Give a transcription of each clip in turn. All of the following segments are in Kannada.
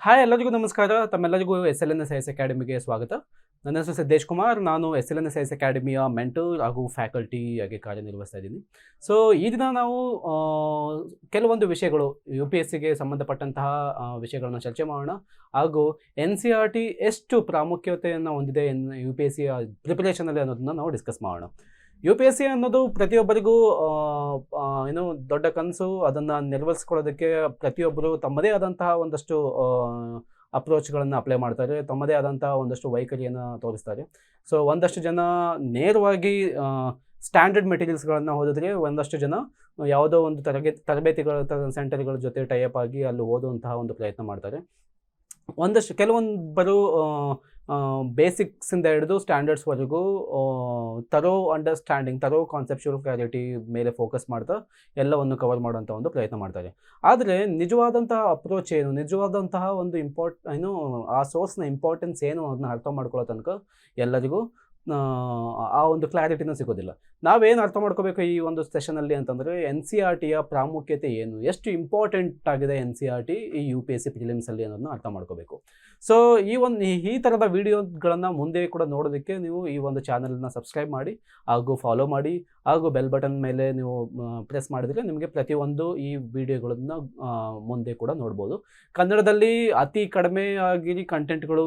ಹಾಯ್ ಎಲ್ಲರಿಗೂ ನಮಸ್ಕಾರ. ತಮ್ಮೆಲ್ಲರಿಗೂ SLNSIS ಅಕಾಡೆಮಿಗೆ ಸ್ವಾಗತ. ನನ್ನ ಹೆಸರು ಸಿದ್ದೇಶ್ ಕುಮಾರ್. ನಾನು SLNSIS ಅಕಾಡೆಮಿಯ ಮೆಂಟರ್ ಹಾಗೂ ಫ್ಯಾಕಲ್ಟಿ ಆಗಿ ಕಾರ್ಯನಿರ್ವಹಿಸ್ತಾ ಇದ್ದೀನಿ. ಸೊ ಈ ದಿನ ನಾವು ಕೆಲವೊಂದು ವಿಷಯಗಳು UPSCಗೆ ಸಂಬಂಧಪಟ್ಟಂತಹ ವಿಷಯಗಳನ್ನ ಚರ್ಚೆ ಮಾಡೋಣ. ಹಾಗೂ NCERT ಎಷ್ಟು ಪ್ರಾಮುಖ್ಯತೆಯನ್ನು ಹೊಂದಿದೆ UPSC ಪ್ರಿಪರೇಷನಲ್ಲಿ ಅನ್ನೋದನ್ನ ನಾವು ಡಿಸ್ಕಸ್ ಮಾಡೋಣ. UPSC ಅನ್ನೋದು ಪ್ರತಿಯೊಬ್ಬರಿಗೂ ಏನು ದೊಡ್ಡ ಕನಸು. ಅದನ್ನು ನೆರವೇರಿಸ್ಕೊಳ್ಳೋದಕ್ಕೆ ಪ್ರತಿಯೊಬ್ಬರು ತಮ್ಮದೇ ಆದಂತಹ ಒಂದಷ್ಟು ಅಪ್ರೋಚ್ಗಳನ್ನು ಅಪ್ಲೈ ಮಾಡ್ತಾರೆ, ತಮ್ಮದೇ ಆದಂತಹ ಒಂದಷ್ಟು ವೈಖರಿಯನ್ನು ತೋರಿಸ್ತಾರೆ. ಸೊ ಒಂದಷ್ಟು ಜನ ನೇರವಾಗಿ ಸ್ಟ್ಯಾಂಡರ್ಡ್ ಮೆಟೀರಿಯಲ್ಸ್ಗಳನ್ನು ಓದಿದ್ರೆ, ಒಂದಷ್ಟು ಜನ ಯಾವುದೋ ಒಂದು ತರಬೇತಿಗಳ ಸೆಂಟರ್ಗಳ ಜೊತೆ ಟೈಅಪ್ ಆಗಿ ಅಲ್ಲಿ ಓದುವಂತಹ ಒಂದು ಪ್ರಯತ್ನ ಮಾಡ್ತಾರೆ. ಕೆಲವೊಂದು ಬೇಸಿಕ್ಸಿಂದ ಹಿಡಿದು ಸ್ಟ್ಯಾಂಡರ್ಡ್ಸ್ವರೆಗೂ ತರೋ ಅಂಡರ್ಸ್ಟ್ಯಾಂಡಿಂಗ್, ತರೋ ಕಾನ್ಸೆಪ್ಚುವಲ್ ಕ್ಲಾರಿಟಿ ಮೇಲೆ ಫೋಕಸ್ ಮಾಡ್ತಾ ಎಲ್ಲವನ್ನು ಕವರ್ ಮಾಡುವಂಥ ಒಂದು ಪ್ರಯತ್ನ ಮಾಡ್ತಾರೆ. ಆದರೆ ನಿಜವಾದಂತಹ ಅಪ್ರೋಚ್ ಏನು, ನಿಜವಾದಂತಹ ಒಂದು ಆ ಸೋರ್ಸ್ನ ಇಂಪಾರ್ಟೆನ್ಸ್ ಏನು ಅದನ್ನ ಅರ್ಥ ಮಾಡ್ಕೊಳ್ಳೋ ತನಕ ಎಲ್ಲರಿಗೂ ಆ ಒಂದು ಕ್ಲಾರಿಟಿನೂ ಸಿಗೋದಿಲ್ಲ. ನಾವೇನು ಅರ್ಥ ಮಾಡ್ಕೋಬೇಕು ಈ ಒಂದು ಸೆಷನಲ್ಲಿ ಅಂತಂದರೆ, NCERTಯ ಪ್ರಾಮುಖ್ಯತೆ ಏನು, ಎಷ್ಟು ಇಂಪಾರ್ಟೆಂಟ್ ಆಗಿದೆ NCERT ಈ UPSC ಪ್ರಿಲಿಮ್ಸಲ್ಲಿ ಅನ್ನೋದನ್ನ ಅರ್ಥ ಮಾಡ್ಕೋಬೇಕು. ಸೊ ಈ ಥರದ ವೀಡಿಯೋಗಳನ್ನು ಮುಂದೆ ಕೂಡ ನೋಡೋದಕ್ಕೆ ನೀವು ಈ ಒಂದು ಚಾನಲ್ನ ಸಬ್ಸ್ಕ್ರೈಬ್ ಮಾಡಿ ಹಾಗೂ ಫಾಲೋ ಮಾಡಿ ಹಾಗೂ ಬೆಲ್ ಬಟನ್ ಮೇಲೆ ನೀವು ಪ್ರೆಸ್ ಮಾಡಿದರೆ ನಿಮಗೆ ಪ್ರತಿಯೊಂದು ಈ ವಿಡಿಯೋಗಳನ್ನು ಮುಂದೆ ಕೂಡ ನೋಡ್ಬೋದು. ಕನ್ನಡದಲ್ಲಿ ಅತಿ ಕಡಿಮೆ ಆಗಿ ಕಂಟೆಂಟ್ಗಳು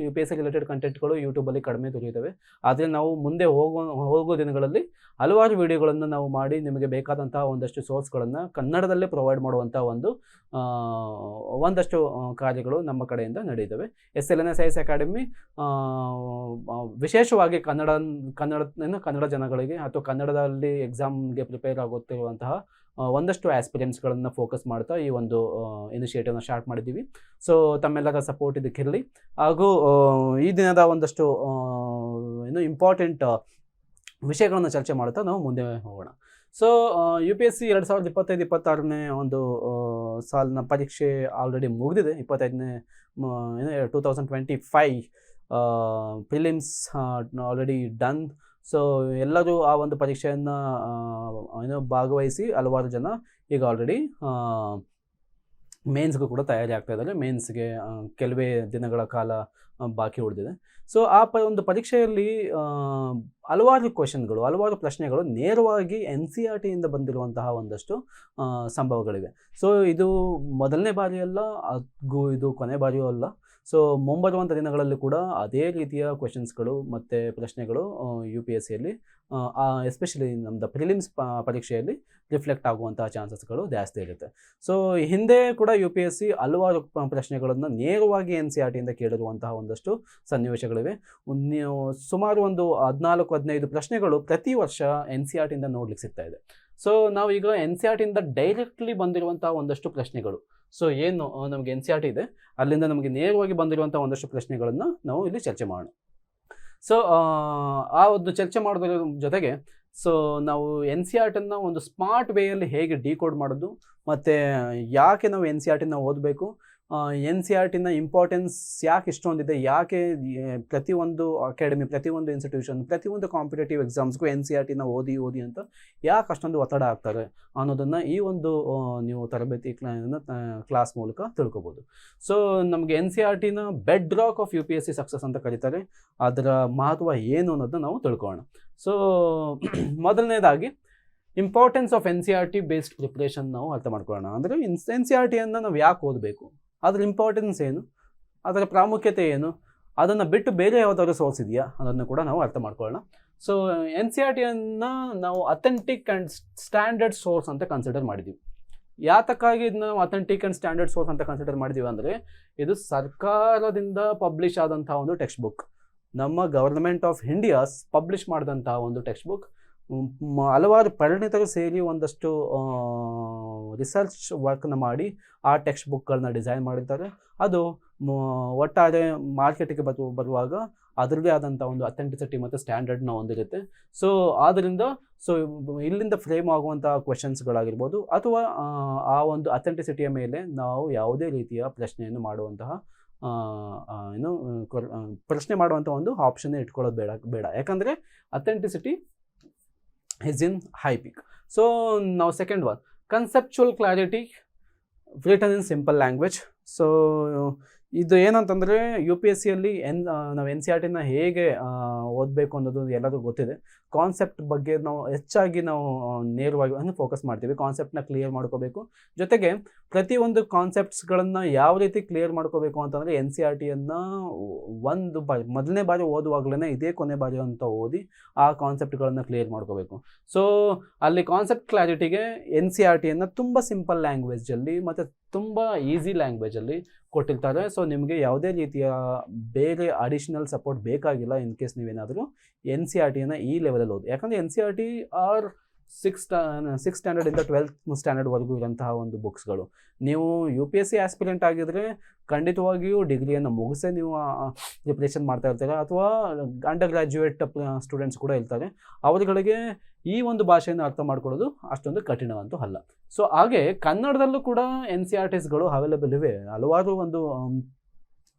UPSC ರಿಲೇಟೆಡ್ ಕಂಟೆಂಟ್ಗಳು ಯೂಟ್ಯೂಬಲ್ಲಿ ಕಡಿಮೆ ದೊರೆಯುತ್ತವೆ. ಆದರೆ ನಾವು ಮುಂದೆ ಹೋಗೋ ದಿನಗಳಲ್ಲಿ ಹಲವಾರು ವಿಡಿಯೋಗಳನ್ನು ನಾವು ಮಾಡಿ ನಿಮಗೆ ಬೇಕಾದಂತಹ ಒಂದಷ್ಟು ಸೋರ್ಸ್ಗಳನ್ನು ಕನ್ನಡದಲ್ಲೇ ಪ್ರೊವೈಡ್ ಮಾಡುವಂಥ ಒಂದಷ್ಟು ಕಾರ್ಯಗಳು ನಮ್ಮ ಕಡೆಯಿಂದ ನಡೆಯುತ್ತವೆ. SLNSIS ಅಕಾಡೆಮಿ ವಿಶೇಷವಾಗಿ ಕನ್ನಡ ಜನಗಳಿಗೆ ಅಥವಾ ಕನ್ನಡದಲ್ಲಿ ಎಕ್ಸಾಮ್ಗೆ ಪ್ರಿಪೇರ್ ಆಗುತ್ತಿರುವಂತಹ ಒಂದಷ್ಟು ಆಸ್ಪಿರೆಂಟ್ಸ್ಗಳನ್ನು ಫೋಕಸ್ ಮಾಡ್ತಾ ಈ ಒಂದು ಇನಿಷಿಯೇಟಿವ್ನ ಸ್ಟಾರ್ಟ್ ಮಾಡಿದ್ದೀವಿ. ಸೊ ತಮ್ಮೆಲ್ಲರ ಸಪೋರ್ಟ್ ಇದಕ್ಕಿರಲಿ. ಹಾಗೂ ಈ ದಿನದ ಒಂದಷ್ಟು ಇಂಪಾರ್ಟೆಂಟ್ ವಿಷಯಗಳನ್ನು ಚರ್ಚೆ ಮಾಡ್ತಾ ನಾವು ಮುಂದೆ ಹೋಗೋಣ. ಸೊ UPSC 2025-26ನೇ ಒಂದು ಸಾಲಿನ ಪರೀಕ್ಷೆ ಆಲ್ರೆಡಿ ಮುಗಿದಿದೆ. 2025 ಪ್ರಿಲಿಮ್ಸ್ ಆಲ್ರೆಡಿ ಡನ್. ಸೊ ಎಲ್ಲರೂ ಆ ಒಂದು ಪರೀಕ್ಷೆಯನ್ನು ಭಾಗವಹಿಸಿ ಹಲವಾರು ಜನ ಈಗ ಆಲ್ರೆಡಿ ಮೇನ್ಸ್ಗೂ ಕೂಡ ತಯಾರಿ ಆಗ್ತಾ ಇದ್ದಾರೆ. ಮೇನ್ಸ್ಗೆ ಕೆಲವೇ ದಿನಗಳ ಕಾಲ ಬಾಕಿ ಉಳಿದಿದೆ. ಸೊ ಒಂದು ಪರೀಕ್ಷೆಯಲ್ಲಿ ಹಲವಾರು ಕ್ವೆಶನ್ಗಳು, ಹಲವಾರು ಪ್ರಶ್ನೆಗಳು ನೇರವಾಗಿ NCERTಯಿಂದ ಬಂದಿರುವಂತಹ ಒಂದಷ್ಟು ಸಂಭವಗಳಿವೆ. ಸೊ ಇದು ಮೊದಲನೇ ಬಾರಿಯಲ್ಲ, ಇದು ಕೊನೆ ಬಾರಿಯೂ ಅಲ್ಲ. ಸೊ ಮುಂಬರುವಂಥ ದಿನಗಳಲ್ಲಿ ಕೂಡ ಅದೇ ರೀತಿಯ ಕ್ವೆಶನ್ಸ್ಗಳು ಮತ್ತು ಪ್ರಶ್ನೆಗಳು UPSCಯಲ್ಲಿ ಎಸ್ಪೆಷಲಿ ನಮ್ಮದು ಪ್ರಿಲಿಮ್ಸ್ ಪರೀಕ್ಷೆಯಲ್ಲಿ ರಿಫ್ಲೆಕ್ಟ್ ಆಗುವಂತಹ ಚಾನ್ಸಸ್ಗಳು ಜಾಸ್ತಿ ಇರುತ್ತೆ. ಸೊ ಹಿಂದೆ ಕೂಡ UPSC ಹಲವಾರು ಪ್ರಶ್ನೆಗಳನ್ನು ನೇರವಾಗಿ NCERTಯಿಂದ ಕೇಳಿರುವಂತಹ ಒಂದಷ್ಟು ಸನ್ನಿವೇಶಗಳಿವೆ. ಸುಮಾರು ಒಂದು 14-15 ಪ್ರಶ್ನೆಗಳು ಪ್ರತಿ ವರ್ಷ NCERTಯಿಂದ ನೋಡ್ಲಿಕ್ಕೆ ಸಿಗ್ತಾ ಇದೆ. ಸೊ ನಾವೀಗ NCERTಯಿಂದ ಡೈರೆಕ್ಟ್ಲಿ ಬಂದಿರುವಂಥ ಒಂದಷ್ಟು ಪ್ರಶ್ನೆಗಳು, ಸೊ ಏನು ನಮಗೆ NCERT ಇದೆ ಅಲ್ಲಿಂದ ನಮಗೆ ನೇರವಾಗಿ ಬಂದಿರುವಂಥ ಒಂದಷ್ಟು ಪ್ರಶ್ನೆಗಳನ್ನು ನಾವು ಇಲ್ಲಿ ಚರ್ಚೆ ಮಾಡೋಣ. ಸೊ ಆ ಒಂದು ಚರ್ಚೆ ಮಾಡೋದ್ರ ಜೊತೆಗೆ ಸೊ ನಾವು NCERTನ್ನು ಒಂದು ಸ್ಮಾರ್ಟ್ ವೇಯಲ್ಲಿ ಹೇಗೆ ಡಿಕೋಡ್ ಮಾಡೋದು, ಮತ್ತು ಯಾಕೆ ನಾವು NCERTನ ಓದಬೇಕು, NCERTನ ಇಂಪಾರ್ಟೆನ್ಸ್ ಯಾಕೆ ಇಷ್ಟೊಂದಿದೆ, ಯಾಕೆ ಪ್ರತಿಯೊಂದು ಅಕಾಡೆಮಿ, ಪ್ರತಿಯೊಂದು ಇನ್ಸ್ಟಿಟ್ಯೂಷನ್, ಪ್ರತಿಯೊಂದು ಕಾಂಪಿಟೇಟಿವ್ ಎಕ್ಸಾಮ್ಸ್ಗೂ NCERTನ ಓದಿ ಅಂತ ಯಾಕೆ ಅಷ್ಟೊಂದು ಒತ್ತಡ ಆಗ್ತಾರೆ ಅನ್ನೋದನ್ನು ಈ ಒಂದು ನೀವು ತರಬೇತಿ ಕ್ಲಾಸ್ ಮೂಲಕ ತಿಳ್ಕೊಬೋದು. ಸೊ ನಮಗೆ NCERTನ bedrock of UPSC success ಅಂತ ಕರೀತಾರೆ. ಅದರ ಮಹತ್ವ ಏನು ಅನ್ನೋದನ್ನ ನಾವು ತಿಳ್ಕೊಳ್ಳೋಣ. ಸೊ ಮೊದಲನೇದಾಗಿ importance of NCERT based preparation ನಾವು ಅರ್ಥ ಮಾಡ್ಕೊಳ್ಳೋಣ. ಅಂದರೆ NCERTಯನ್ನು ನಾವು ಯಾಕೆ ಓದಬೇಕು, ಅದರ ಇಂಪಾರ್ಟೆನ್ಸ್ ಏನು, ಅದರ ಪ್ರಾಮುಖ್ಯತೆ ಏನು, ಅದನ್ನು ಬಿಟ್ಟು ಬೇರೆ ಯಾವುದಾದ್ರು ಸೋರ್ಸ್ ಇದೆಯಾ ಅನ್ನೋದನ್ನು ಕೂಡ ನಾವು ಅರ್ಥ ಮಾಡ್ಕೊಳ್ಳೋಣ. ಸೊ NCERTಯನ್ನು ನಾವು ಅಥೆಂಟಿಕ್ ಆ್ಯಂಡ್ ಸ್ಟ್ಯಾಂಡರ್ಡ್ ಸೋರ್ಸ್ ಅಂತ ಕನ್ಸಿಡರ್ ಮಾಡಿದ್ದೀವಿ. ಯಾತಕ್ಕಾಗಿ ಇದನ್ನ ನಾವು ಅಥೆಂಟಿಕ್ ಆ್ಯಂಡ್ ಸ್ಟ್ಯಾಂಡರ್ಡ್ ಸೋರ್ಸ್ ಅಂತ ಕನ್ಸಿಡರ್ ಮಾಡಿದ್ದೀವಿ ಅಂದರೆ, ಇದು ಸರ್ಕಾರದಿಂದ ಪಬ್ಲಿಷ್ ಆದಂತಹ ಒಂದು ಟೆಕ್ಸ್ಟ್ ಬುಕ್, ನಮ್ಮ ಗವರ್ನಮೆಂಟ್ ಆಫ್ ಇಂಡಿಯಾಸ್ ಪಬ್ಲಿಷ್ ಮಾಡಿದಂತಹ ಒಂದು ಟೆಕ್ಸ್ಟ್ ಬುಕ್. ಹಲವಾರು ಪರಿಣಿತರು ಸೇರಿ ಒಂದಷ್ಟು ರಿಸರ್ಚ್ ವರ್ಕ್ನ ಮಾಡಿ ಆ ಟೆಕ್ಸ್ಟ್ ಬುಕ್ಗಳನ್ನ ಡಿಸೈನ್ ಮಾಡಿದ್ದಾರೆ. ಅದು ಒಟ್ಟಾರೆ ಮಾರ್ಕೆಟಿಗೆ ಬರುವಾಗ ಅದರದೇ ಆದಂಥ ಒಂದು ಅಥೆಂಟಿಸಿಟಿ ಮತ್ತು ಸ್ಟ್ಯಾಂಡರ್ಡ್ನ ಹೊಂದಿರುತ್ತೆ. ಸೊ ಆದ್ದರಿಂದ ಇಲ್ಲಿಂದ ಫ್ರೇಮ್ ಆಗುವಂಥ ಕ್ವೆಶನ್ಸ್ಗಳಾಗಿರ್ಬೋದು ಅಥವಾ ಆ ಒಂದು ಅಥೆಂಟಿಸಿಟಿಯ ಮೇಲೆ ನಾವು ಯಾವುದೇ ರೀತಿಯ ಪ್ರಶ್ನೆಯನ್ನು ಮಾಡುವಂತಹ ಪ್ರಶ್ನೆ ಮಾಡುವಂಥ ಒಂದು ಆಪ್ಷನ್ನೇ ಇಟ್ಕೊಳ್ಳೋದು ಬೇಡ. ಯಾಕಂದರೆ authenticity is in high peak. So now second one, conceptual clarity written in simple language. So ಇದು ಏನಂತಂದರೆ ಯು ಪಿ ಎಸ್ ಸಿಯಲ್ಲಿ ನಾವು ಎನ್ ಸಿ ಆರ್ ಟಿನ ಹೇಗೆ ಓದಬೇಕು ಅನ್ನೋದು ಎಲ್ಲರಿಗೂ ಗೊತ್ತಿದೆ. ಕಾನ್ಸೆಪ್ಟ್ ಬಗ್ಗೆ ನಾವು ಹೆಚ್ಚಾಗಿ ನಾವು ನೇರವಾಗಿ ಫೋಕಸ್ ಮಾಡ್ತೀವಿ. ಕಾನ್ಸೆಪ್ಟನ್ನ ಕ್ಲಿಯರ್ ಮಾಡ್ಕೋಬೇಕು. ಜೊತೆಗೆ ಪ್ರತಿಯೊಂದು ಕಾನ್ಸೆಪ್ಟ್ಸ್ಗಳನ್ನು ಯಾವ ರೀತಿ ಕ್ಲಿಯರ್ ಮಾಡ್ಕೋಬೇಕು ಅಂತಂದರೆ ಎನ್ ಸಿ ಆರ್ ಟಿಯನ್ನು ಮೊದಲನೇ ಬಾರಿ ಓದುವಾಗಲೇ ಇದೇ ಕೊನೆ ಬಾರಿ ಅಂತ ಓದಿ ಆ ಕಾನ್ಸೆಪ್ಟ್ಗಳನ್ನು ಕ್ಲಿಯರ್ ಮಾಡ್ಕೋಬೇಕು. ಸೊ ಅಲ್ಲಿ ಕಾನ್ಸೆಪ್ಟ್ ಕ್ಲಾರಿಟಿಗೆ ಎನ್ ಸಿ ಆರ್ ಟಿಯನ್ನು ತುಂಬ ಸಿಂಪಲ್ ಲ್ಯಾಂಗ್ವೇಜಲ್ಲಿ ಮತ್ತು ತುಂಬ ಈಸಿ ಲ್ಯಾಂಗ್ವೇಜಲ್ಲಿ ಕೊಟ್ಟಿರ್ತಾರೆ. ಸೊ ನಿಮಗೆ ಯಾವುದೇ ರೀತಿಯ ಬೇರೆ ಅಡಿಷ್ನಲ್ ಸಪೋರ್ಟ್ ಬೇಕಾಗಿಲ್ಲ ಇನ್ ಕೇಸ್ ನೀವೇನಾದರೂ ಎನ್ ಸಿ ಆರ್ ಟಿಯನ್ನು ಈ ಲೆವೆಲಲ್ಲಿ ಓದಿ. ಯಾಕಂದರೆ N C R T are six ಸ್ಟ್ಯಾಂಡರ್ಡಿಂದ 12th ಸ್ಟ್ಯಾಂಡರ್ಡ್ವರೆಗೂ ಇರೋಂತಹ ಒಂದು ಬುಕ್ಸ್ಗಳು. ನೀವು U P S C aspirant ಆಗಿದ್ದರೆ ಖಂಡಿತವಾಗಿಯೂ ಡಿಗ್ರಿಯನ್ನು ಮುಗಿಸೇ ನೀವು ಪ್ರಿಪ್ರೇಷನ್ ಮಾಡ್ತಾ ಇರ್ತಾರೆ, ಅಥವಾ ಅಂಡರ್ ಗ್ರ್ಯಾಜುಯೇಟ್ ಸ್ಟೂಡೆಂಟ್ಸ್ ಕೂಡ ಇರ್ತಾರೆ. ಅವರುಗಳಿಗೆ ಈ ಒಂದು ಭಾಷೆಯನ್ನು ಅರ್ಥ ಮಾಡ್ಕೊಳ್ಳೋದು ಅಷ್ಟೊಂದು ಕಠಿಣವಂತೂ ಅಲ್ಲ. ಸೊ ಹಾಗೆ ಕನ್ನಡದಲ್ಲೂ ಕೂಡ ಎನ್ ಸಿ ಆರ್ ಟಿಸ್ಗಳು ಅವೈಲೇಬಲ್ ಇವೆ. ಹಲವಾರು ಒಂದು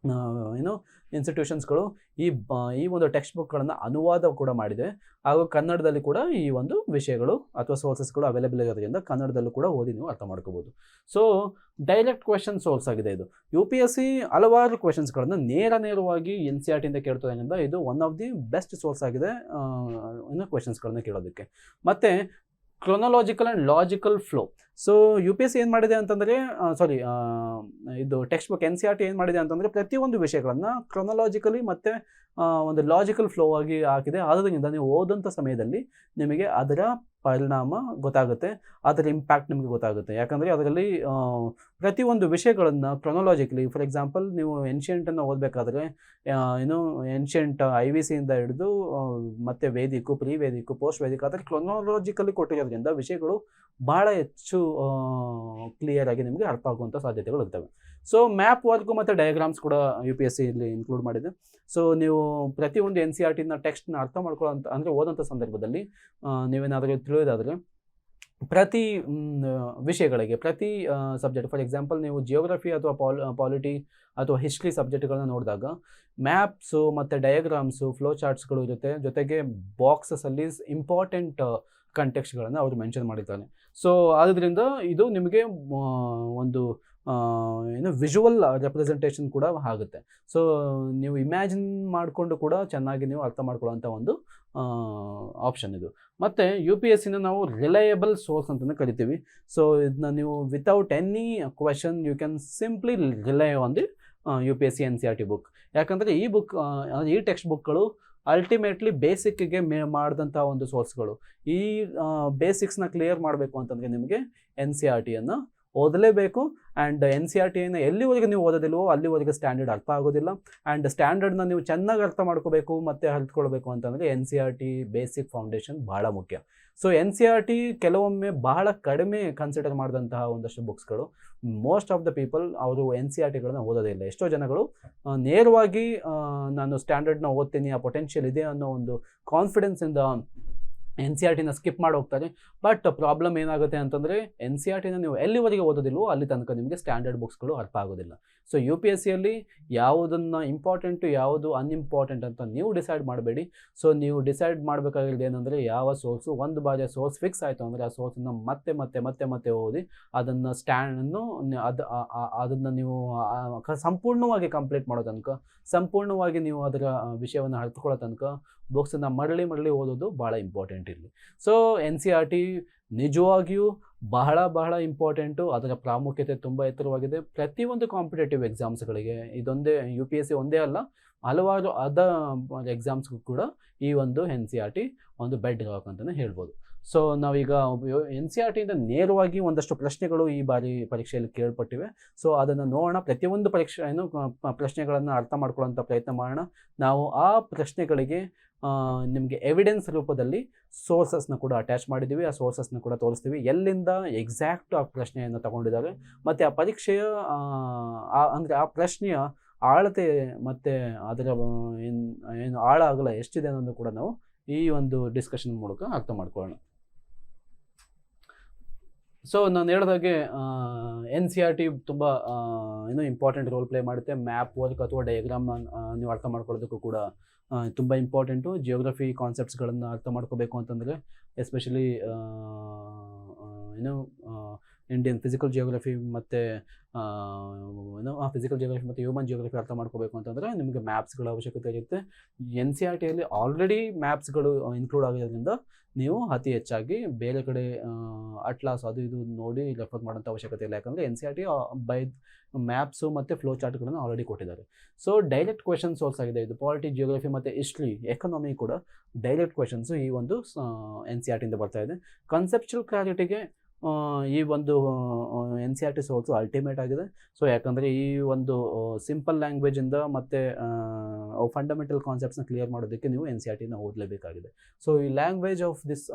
ಇನ್ಸ್ಟಿಟ್ಯೂಷನ್ಸ್ಗಳು ಈ ಒಂದು ಟೆಕ್ಸ್ಟ್ ಬುಕ್ಗಳನ್ನು ಅನುವಾದ ಕೂಡ ಮಾಡಿದೆ. ಹಾಗೂ ಕನ್ನಡದಲ್ಲಿ ಕೂಡ ಈ ಒಂದು ವಿಷಯಗಳು ಅಥವಾ ಸೋರ್ಸಸ್ಗಳು ಅವೈಲೇಬಲ್ ಇರೋದ್ರಿಂದ ಕನ್ನಡದಲ್ಲೂ ಕೂಡ ಓದಿ ನೀವು ಅರ್ಥ ಮಾಡ್ಕೋಬೋದು. ಸೊ ಡೈರೆಕ್ಟ್ ಕ್ವೆಶನ್ ಸೋರ್ಸ್ ಆಗಿದೆ ಇದು. ಯು ಪಿ ಎಸ್ ಸಿ ಹಲವಾರು ಕ್ವೆಶನ್ಸ್ಗಳನ್ನು ನೇರವಾಗಿ ಎನ್ ಸಿ ಆರ್ ಟಿಯಿಂದ ಕೇಳ್ತೋದ್ರಿಂದ ಇದು one of the best source ಆಗಿದೆ ಕ್ವೆಶನ್ಸ್ಗಳನ್ನ ಕೇಳೋದಕ್ಕೆ. ಮತ್ತು chronological and logical flow. So U P S C ಏನು ಮಾಡಿದೆ ಅಂತಂದರೆ ಇದು text book N C R T ಏನು ಮಾಡಿದೆ ಅಂತಂದರೆ ಪ್ರತಿಯೊಂದು ವಿಷಯಗಳನ್ನು ಕ್ರೊನಾಲಜಿಕಲಿ ಮತ್ತು ಒಂದು ಲಾಜಿಕಲ್ ಫ್ಲೋ ಆಗಿ ಹಾಕಿದೆ. ಆದ್ದರಿಂದ ನೀವು ಓದಂಥ ಸಮಯದಲ್ಲಿ ನಿಮಗೆ ಅದರ ಪರಿಣಾಮ ಗೊತ್ತಾಗುತ್ತೆ, ಅದರ ಇಂಪ್ಯಾಕ್ಟ್ ನಿಮಗೆ ಗೊತ್ತಾಗುತ್ತೆ. ಯಾಕಂದರೆ ಅದರಲ್ಲಿ ಪ್ರತಿಯೊಂದು ವಿಷಯಗಳನ್ನು ಕ್ರೊನಾಲಜಿಕಲಿ, ಫಾರ್ ಎಕ್ಸಾಂಪಲ್ ನೀವು ಏನ್ಷಿಯಂಟನ್ನು ಓದಬೇಕಾದ್ರೆ ಏನ್ಷಿಯಂಟ್ ಐ ವಿ ಸಿಯಿಂದ ಹಿಡಿದು ಮತ್ತು ವೇದಿಕು, ಪ್ರೀ ವೇದಿಕು, ಪೋಸ್ಟ್ ವೇದಿಕ್, ಅದರ ಕ್ರೊನಾಲಜಿಕಲಿ ಕೊಟ್ಟಿರೋದ್ರಿಂದ ವಿಷಯಗಳು ಭಾಳ ಹೆಚ್ಚು ಕ್ಲಿಯರಾಗಿ ನಿಮಗೆ ಅರ್ಥ ಆಗುವಂಥ ಸಾಧ್ಯತೆಗಳು ಇರ್ತವೆ. ಸೊ ಮ್ಯಾಪ್ ವರ್ಕು ಮತ್ತು ಡಯಾಗ್ರಾಮ್ಸ್ ಕೂಡ ಯು ಪಿ ಎಸ್ ಸಿಯಲ್ಲಿ ಇನ್ಕ್ಲೂಡ್ ಮಾಡಿದೆ. ಸೊ ನೀವು ಪ್ರತಿಯೊಂದು ಎನ್ ಸಿ ಆರ್ ಟಿನ ಟೆಕ್ಸ್ಟ್ನ ಅರ್ಥ ಮಾಡ್ಕೊಳ್ಳೋಂಥ ಅಂದರೆ ಓದೋಂಥ ಸಂದರ್ಭದಲ್ಲಿ ನೀವೇನಾದರೂ ತಿಳಿಯೋದಾದರೆ ಪ್ರತಿ ವಿಷಯಗಳಿಗೆ, ಪ್ರತಿ ಸಬ್ಜೆಕ್ಟ್, ಫಾರ್ ಎಕ್ಸಾಂಪಲ್ ನೀವು ಜಿಯೋಗ್ರಫಿ ಅಥವಾ ಪಾಲಿಟಿ ಅಥವಾ ಹಿಸ್ಟ್ರಿ ಸಬ್ಜೆಕ್ಟ್ಗಳನ್ನ ನೋಡಿದಾಗ ಮ್ಯಾಪ್ಸು ಮತ್ತು ಡಯಾಗ್ರಾಮ್ಸು, ಫ್ಲೋ ಚಾರ್ಟ್ಸ್ಗಳು ಇರುತ್ತೆ. ಜೊತೆಗೆ ಬಾಕ್ಸಸಲ್ಲಿ ಇಂಪಾರ್ಟೆಂಟ್ ಕಂಟೆಕ್ಸ್ಟ್ಗಳನ್ನು ಅವರು ಮೆನ್ಷನ್ ಮಾಡಿದ್ದಾರೆ. ಸೊ ಆದ್ದರಿಂದ ಇದು ನಿಮಗೆ ಒಂದು ವಿಜುವಲ್ ರೆಪ್ರೆಸೆಂಟೇಷನ್ ಕೂಡ ಆಗುತ್ತೆ. ಸೊ ನೀವು ಇಮ್ಯಾಜಿನ್ ಮಾಡಿಕೊಂಡು ಕೂಡ ಚೆನ್ನಾಗಿ ನೀವು ಅರ್ಥ ಮಾಡ್ಕೊಳ್ಳೋಂಥ ಒಂದು ಆಪ್ಷನ್ ಇದು. ಮತ್ತು ಯು ಪಿ ಎಸ್ ಸಿನ ನಾವು ರಿಲಯಬಲ್ ಸೋರ್ಸ್ ಅಂತಲೇ ಕರಿತೀವಿ. ಸೊ ಇದನ್ನ ನೀವು without any question you can simply rely on the U P S C N C R T book. ಯಾಕಂದರೆ ಈ ಟೆಕ್ಸ್ಟ್ ಬುಕ್ಗಳು ಅಲ್ಟಿಮೇಟ್ಲಿ ಬೇಸಿಕ್ಗೆ ಮಾಡಿದಂಥ ಒಂದು ಸೋರ್ಸ್ಗಳು. ಈ ಬೇಸಿಕ್ಸ್ನ ಕ್ಲಿಯರ್ ಮಾಡಬೇಕು ಅಂತಂದರೆ ನಿಮಗೆ ಎನ್ ಸಿ ಆರ್ ಟಿಯನ್ನು ಓದಲೇಬೇಕು. ಆ್ಯಂಡ್ ಎನ್ ಸಿ ಆರ್ ಟಿಯನ್ನು ಎಲ್ಲಿವರೆಗೆ ನೀವು ಓದೋದಿಲ್ವೋ ಅಲ್ಲಿವರೆಗೆ ಸ್ಟ್ಯಾಂಡರ್ಡ್ ಅರ್ಥ ಆಗೋದಿಲ್ಲ. ಆ್ಯಂಡ್ ಸ್ಟ್ಯಾಂಡರ್ಡ್ನ ನೀವು ಚೆನ್ನಾಗಿ ಅರ್ಥ ಮಾಡ್ಕೋಬೇಕು ಮತ್ತು ಅರ್ಥಕೊಳ್ಬೇಕು ಅಂತಂದರೆ N C R T basic foundation ಭಾಳ ಮುಖ್ಯ. So N C R T ಕೆಲವೊಮ್ಮೆ ಬಹಳ ಕಡಿಮೆ ಕನ್ಸಿಡರ್ ಮಾಡಿದಂತಹ ಒಂದಷ್ಟು ಬುಕ್ಸ್ಗಳು. ಮೋಸ್ಟ್ ಆಫ್ ದ ಪೀಪಲ್ ಅವರು ಎನ್ ಸಿ ಆರ್ ಟಿಗಳನ್ನ ಓದೋದೇ ಇಲ್ಲ. ಎಷ್ಟೋ ಜನಗಳು ನೇರವಾಗಿ ನಾನು ಸ್ಟ್ಯಾಂಡರ್ಡ್ನ ಓದ್ತೀನಿ, ಆ ಪೊಟೆನ್ಷಿಯಲ್ ಇದೆ ಅನ್ನೋ ಒಂದು ಕಾನ್ಫಿಡೆನ್ಸಿಂದ ಎನ್ ಸಿ ಆರ್ ಟಿನ ಸ್ಕಿಪ್ ಮಾಡಿ ಹೋಗ್ತಾರೆ. ಬಟ್ ಪ್ರಾಬ್ಲಮ್ ಏನಾಗುತ್ತೆ ಅಂತಂದರೆ ಎನ್ ಸಿ ಆರ್ ಟಿನ ನೀವು ಎಲ್ಲಿವರೆಗೆ ಓದೋದಿಲ್ವೋ ಅಲ್ಲಿ ತನಕ ನಿಮಗೆ ಸ್ಟ್ಯಾಂಡರ್ಡ್ ಬುಕ್ಸ್ಗಳು ಅರ್ಥ ಆಗೋದಿಲ್ಲ. ಸೊ ಯು ಪಿ ಎಸ್ ಸಿಯಲ್ಲಿ ಯಾವುದನ್ನು ಇಂಪಾರ್ಟೆಂಟು ಯಾವುದು ಅನ್ಇಂಪಾರ್ಟೆಂಟ್ ಅಂತ ನೀವು ಡಿಸೈಡ್ ಮಾಡಬೇಡಿ. ಸೊ ನೀವು ಡಿಸೈಡ್ ಮಾಡಬೇಕಾಗಿರೋದು ಏನಂದರೆ ಯಾವ ಸೋರ್ಸು, ಒಂದು ಬಾರಿ ಸೋರ್ಸ್ ಫಿಕ್ಸ್ ಆಯಿತು ಅಂದರೆ ಆ ಸೋರ್ಸನ್ನು ಮತ್ತೆ ಓದಿ ಅದನ್ನು ಅದನ್ನು ನೀವು ಸಂಪೂರ್ಣವಾಗಿ ಕಂಪ್ಲೀಟ್ ಮಾಡೋ ತನಕ, ಸಂಪೂರ್ಣವಾಗಿ ನೀವು ಅದರ ವಿಷಯವನ್ನು ಅರ್ಥಕೊಳ್ಳೋ ತನಕ ಬುಕ್ಸನ್ನು ಮರಳಿ ಓದೋದು ಭಾಳ ಇಂಪಾರ್ಟೆಂಟ್ ಇರಲಿ. So N C R T ನಿಜವಾಗಿಯೂ ಬಹಳ ಇಂಪಾರ್ಟೆಂಟು. ಅದರ ಪ್ರಾಮುಖ್ಯತೆ ತುಂಬ ಎತ್ತರವಾಗಿದೆ. ಪ್ರತಿಯೊಂದು ಕಾಂಪಿಟೇಟಿವ್ ಎಕ್ಸಾಮ್ಸ್ಗಳಿಗೆ ಇದೊಂದೇ, ಯು ಪಿ ಎಸ್ ಸಿ ಒಂದೇ ಅಲ್ಲ, ಹಲವಾರು ಎಕ್ಸಾಮ್ಸ್ಗೂ ಕೂಡ ಈ ಒಂದು ಎನ್ ಸಿ ಆರ್ ಟಿ ಒಂದು ಬೆಡ್ ರಾಕ್ ಅಂತಲೇ ಹೇಳ್ಬೋದು. ಸೊ ನಾವೀಗ ಎನ್ ಸಿ ಆರ್ ಟಿಯಿಂದ ನೇರವಾಗಿ ಒಂದಷ್ಟು ಪ್ರಶ್ನೆಗಳು ಈ ಬಾರಿ ಪರೀಕ್ಷೆಯಲ್ಲಿ ಕೇಳ್ಪಟ್ಟಿವೆ. ಸೊ ಅದನ್ನು ನೋಡೋಣ. ಪ್ರತಿಯೊಂದು ಪ್ರಶ್ನೆಗಳನ್ನು ಅರ್ಥ ಮಾಡ್ಕೊಳ್ಳೋಂಥ ಪ್ರಯತ್ನ ಮಾಡೋಣ. ನಾವು ಆ ಪ್ರಶ್ನೆಗಳಿಗೆ ನಿಮಗೆ ಎವಿಡೆನ್ಸ್ ರೂಪದಲ್ಲಿ ಸೋರ್ಸಸ್ನ ಕೂಡ ಅಟ್ಯಾಚ್ ಮಾಡಿದ್ದೀವಿ. ಆ ಸೋರ್ಸಸ್ನ ಕೂಡ ತೋರಿಸ್ತೀವಿ, ಎಲ್ಲಿಂದ ಎಕ್ಸಾಕ್ಟ್ ಆ ಪ್ರಶ್ನೆಯನ್ನು ತಗೊಂಡಿದ್ದಾರೆ ಮತ್ತು ಆ ಪರೀಕ್ಷೆಯ ಅಂದರೆ ಆ ಪ್ರಶ್ನೆಯ ಆಳತೆ ಮತ್ತು ಅದರ ಏನು ಆಳ ಆಗಲ್ಲ ಎಷ್ಟಿದೆ ಅನ್ನೋದು ಕೂಡ ನಾವು ಈ ಒಂದು ಡಿಸ್ಕಷನ್ ಮೂಲಕ ಅರ್ಥ ಮಾಡ್ಕೊಳ್ಳೋಣ. ಸೊ ನಾನು ಹೇಳಿದಾಗೆ ಎನ್ ಸಿ ಆರ್ ಟಿ ತುಂಬ ಇಂಪಾರ್ಟೆಂಟ್ ರೋಲ್ ಪ್ಲೇ ಮಾಡುತ್ತೆ. ಮ್ಯಾಪ್ ವರ್ಕ್ ಅಥವಾ ಡಯಾಗ್ರಾಮ್ನ ನೀವು ಅರ್ಥ ಮಾಡ್ಕೊಳ್ಳೋದಕ್ಕೂ ಕೂಡ ತುಂಬ ಇಂಪಾರ್ಟೆಂಟು. ಜಿಯೋಗ್ರಫಿ ಕಾನ್ಸೆಪ್ಟ್ಸ್ಗಳನ್ನು ಅರ್ಥ ಮಾಡ್ಕೋಬೇಕು ಅಂತಂದರೆ ಎಸ್ಪೆಷಲಿ ಇಂಡಿಯನ್ ಫಿಸಿಕಲ್ ಜಿಯೋಗ್ರಫಿ ಮತ್ತು ಫಿಸಿಕಲ್ ಜಿಯೋಗ್ರಫಿ ಮತ್ತು ಹ್ಯೂಮನ್ ಜಿಯೋಗ್ರಫಿ ಅರ್ಥ ಮಾಡ್ಕೋಬೇಕು ಅಂತಂದರೆ ನಿಮಗೆ ಮ್ಯಾಪ್ಸ್ಗಳ ಅವಶ್ಯಕತೆ ಇರುತ್ತೆ. NCERTಯಲ್ಲಿ ಆಲ್ರೆಡಿ ಮ್ಯಾಪ್ಸ್ಗಳು ಇನ್ಕ್ಲೂಡ್ ಆಗಿರೋದ್ರಿಂದ ನೀವು ಅತಿ ಹೆಚ್ಚಾಗಿ ಬೇರೆ ಕಡೆ ಅಟ್ಲಾಸ್ ಅದು ಇದು ನೋಡಿ ರೆಫರ್ ಮಾಡೋಂಥ ಅವಶ್ಯಕತೆ ಇಲ್ಲ. ಯಾಕಂದರೆ NCERT ಬೈ ಮ್ಯಾಪ್ಸು ಮತ್ತು ಫ್ಲೋ ಚಾರ್ಟ್ಗಳನ್ನು ಆಲ್ರೆಡಿ ಕೊಟ್ಟಿದ್ದಾರೆ. ಸೊ ಡೈರೆಕ್ಟ್ ಕ್ವೆಶನ್ ಸೋರ್ಸ್ ಆಗಿದೆ ಇದು. ಪಾಲಿಟಿ, ಜಿಯೋಗ್ರಫಿ ಮತ್ತು ಹಿಸ್ಟ್ರಿ, ಎಕನಾಮಿ ಕೂಡ ಡೈರೆಕ್ಟ್ ಕ್ವೆಶನ್ಸು ಈ ಒಂದು NCERTಯಿಂದ ಬರ್ತಾ ಇದೆ. ಕನ್ಸೆಪ್ಚುಯಲ್ ಕ್ಲಾರಿಟಿಗೆ ಈ ಒಂದು NCERT ಸೋರ್ಸು ಅಲ್ಟಿಮೇಟ್ ಆಗಿದೆ. ಸೊ ಯಾಕಂದರೆ ಈ ಒಂದು ಸಿಂಪಲ್ ಲ್ಯಾಂಗ್ವೇಜಿಂದ ಮತ್ತು ಫಂಡಮೆಂಟಲ್ ಕಾನ್ಸೆಪ್ಟ್ಸ್ನ ಕ್ಲಿಯರ್ ಮಾಡೋದಕ್ಕೆ ನೀವು NCERTನ ಓದಲೇಬೇಕಾಗಿದೆ. ಸೊ ಈ language of this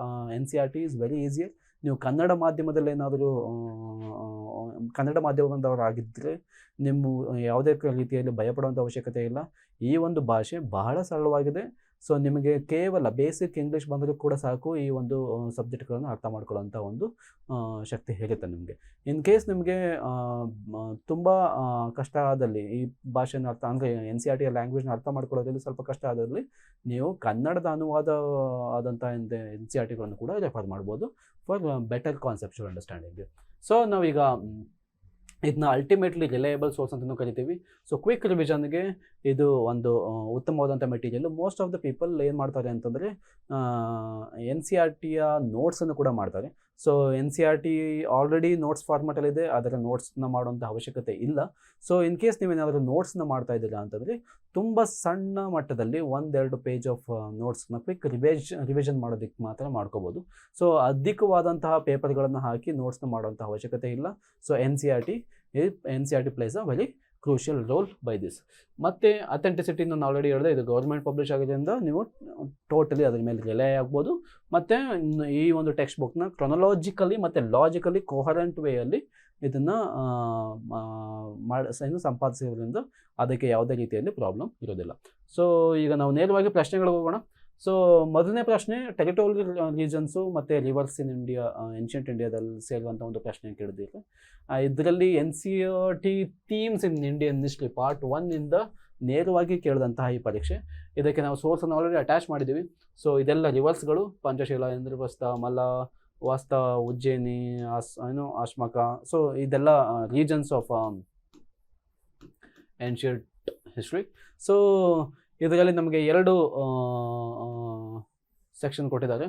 NCERT is very easier. ನೀವು ಕನ್ನಡ ಮಾಧ್ಯಮದಲ್ಲಿ ಏನಾದರೂ ಕನ್ನಡ ಮಾಧ್ಯಮದವರಾಗಿದ್ದರೆ ನಿಮ್ಮ ಯಾವುದೇ ರೀತಿಯಲ್ಲಿ ಭಯಪಡುವಂಥ ಅವಶ್ಯಕತೆ ಇಲ್ಲ. ಈ ಒಂದು ಭಾಷೆ ಬಹಳ ಸರಳವಾಗಿದೆ. ಸೊ ನಿಮಗೆ ಕೇವಲ ಬೇಸಿಕ್ ಇಂಗ್ಲೀಷ್ ಬಂದರೂ ಕೂಡ ಸಾಕು ಈ ಒಂದು ಸಬ್ಜೆಕ್ಟ್ಗಳನ್ನು ಅರ್ಥ ಮಾಡ್ಕೊಳ್ಳೋಂಥ ಒಂದು ಶಕ್ತಿ ಹೇಳುತ್ತೆ ನಿಮಗೆ. ಇನ್ ಕೇಸ್ ನಿಮಗೆ ತುಂಬ ಕಷ್ಟ ಆದಲ್ಲಿ ಈ ಭಾಷೆನ ಅರ್ಥ ಅಂದರೆ NCERT ಲ್ಯಾಂಗ್ವೇಜ್ನ ಅರ್ಥ ಮಾಡ್ಕೊಳ್ಳೋದ್ರಲ್ಲಿ ಸ್ವಲ್ಪ ಕಷ್ಟ ಆದಲ್ಲಿ ನೀವು ಕನ್ನಡದ ಅನುವಾದ ಆದಂಥ NCERTಗಳನ್ನು ಕೂಡ ರೆಫರ್ ಮಾಡ್ಬೋದು for better conceptual understanding. So ನಾವೀಗ ಇದನ್ನ ಅಲ್ಟಿಮೇಟ್ಲಿ ರಿಲಯಬಲ್ ಸೋರ್ಸ್ ಅಂತಲೂ ಕರಿತೀವಿ. ಸೊ ಕ್ವಿಕ್ ರಿವಿಷನ್ಗೆ ಇದು ಒಂದು ಉತ್ತಮವಾದಂಥ material. Most of the people ಏನು ಮಾಡ್ತಾರೆ ಅಂತಂದರೆ NCERTಯ ನೋಟ್ಸನ್ನು ಕೂಡ ಮಾಡ್ತಾರೆ. ಸೊ NCERT ಆಲ್ರೆಡಿ ನೋಟ್ಸ್ ಫಾರ್ಮೆಟಲ್ಲಿದೆ, ಅದರ ನೋಟ್ಸ್ನ ಮಾಡೋಂಥ ಅವಶ್ಯಕತೆ ಇಲ್ಲ. ಸೊ ಇನ್ ಕೇಸ್ ನೀವೇನಾದರೂ ನೋಟ್ಸ್ನ ಮಾಡ್ತಾ ಇದ್ದೀರಾ ಅಂತಂದರೆ ತುಂಬ ಸಣ್ಣ ಮಟ್ಟದಲ್ಲಿ 1-2 ಪೇಜ್ ಆಫ್ ನೋಟ್ಸ್ನ ಕ್ವಿಕ್ ರಿವಿಷನ್ ಮಾಡೋದಕ್ಕೆ ಮಾತ್ರ ಮಾಡ್ಕೋಬೋದು. ಸೊ ಅಧಿಕವಾದಂತಹ ಪೇಪರ್ಗಳನ್ನು ಹಾಕಿ ನೋಟ್ಸ್ನ ಮಾಡೋಂಥ ಅವಶ್ಯಕತೆ ಇಲ್ಲ. So NCERT place a very crucial role by this. ಮತ್ತು ಅಥೆಂಟಿಸಿಟಿ ನಾನು ಆಲ್ರೆಡಿ ಹೇಳಿದೆ, ಇದು ಗೌರ್ಮೆಂಟ್ ಪಬ್ಲಿಷ್ ಆಗಿದ್ದರಿಂದ ನೀವು ಟೋಟಲಿ ಅದ್ರ ಮೇಲೆ ರಿಲೈ ಆಗ್ಬೋದು. ಮತ್ತು ಈ ಒಂದು ಟೆಕ್ಸ್ಟ್ ಬುಕ್ನ ಕ್ರೊನಲಾಜಿಕಲಿ ಮತ್ತು ಲಾಜಿಕಲಿ ಕೋಹರೆಂಟ್ ವೇಯಲ್ಲಿ ಇದನ್ನು ಸಂಪಾದಿಸೋದ್ರಿಂದ ಅದಕ್ಕೆ ಯಾವುದೇ ರೀತಿಯಲ್ಲಿ ಪ್ರಾಬ್ಲಮ್ ಇರೋದಿಲ್ಲ. ಸೊ ಈಗ ನಾವು ನೇರವಾಗಿ ಪ್ರಶ್ನೆಗಳಿಗೆ ಹೋಗೋಣ. ಸೊ ಮೊದಲನೇ ಪ್ರಶ್ನೆ, ಟೆರಿಟೋರಿಯಲ್ ರೀಜನ್ಸು ಮತ್ತು ರಿವರ್ಸ್ ಇನ್ ಇಂಡಿಯಾ, ಏನ್ಷಿಯಂಟ್ ಇಂಡಿಯಾದಲ್ಲಿ ಸೇರುವಂಥ ಒಂದು ಪ್ರಶ್ನೆ ಕೇಳಿದ್ದೀರಿ. ಇದರಲ್ಲಿ NCERT themes in Indian history part 1 ನೇರವಾಗಿ ಕೇಳಿದಂತಹ ಈ ಪರೀಕ್ಷೆ. ಇದಕ್ಕೆ ನಾವು ಸೋರ್ಸನ್ನು ಆಲ್ರೆಡಿ ಅಟ್ಯಾಚ್ ಮಾಡಿದ್ದೀವಿ. ಸೊ ಇದೆಲ್ಲ ರಿವರ್ಸ್ಗಳು: ಪಂಚಶೀಲ, ಇಂದ್ರಪ್ರಸ್ಥ, ಮಲ್ಲ, ವಾಸ್ತ, ಉಜ್ಜಯಿನಿ, ಅಶ್ಮಕ. ಸೊ ಇದೆಲ್ಲ regions of ancient history. So ಇದರಲ್ಲಿ ನಮಗೆ 2 ಸೆಕ್ಷನ್ ಕೊಟ್ಟಿದ್ದಾರೆ.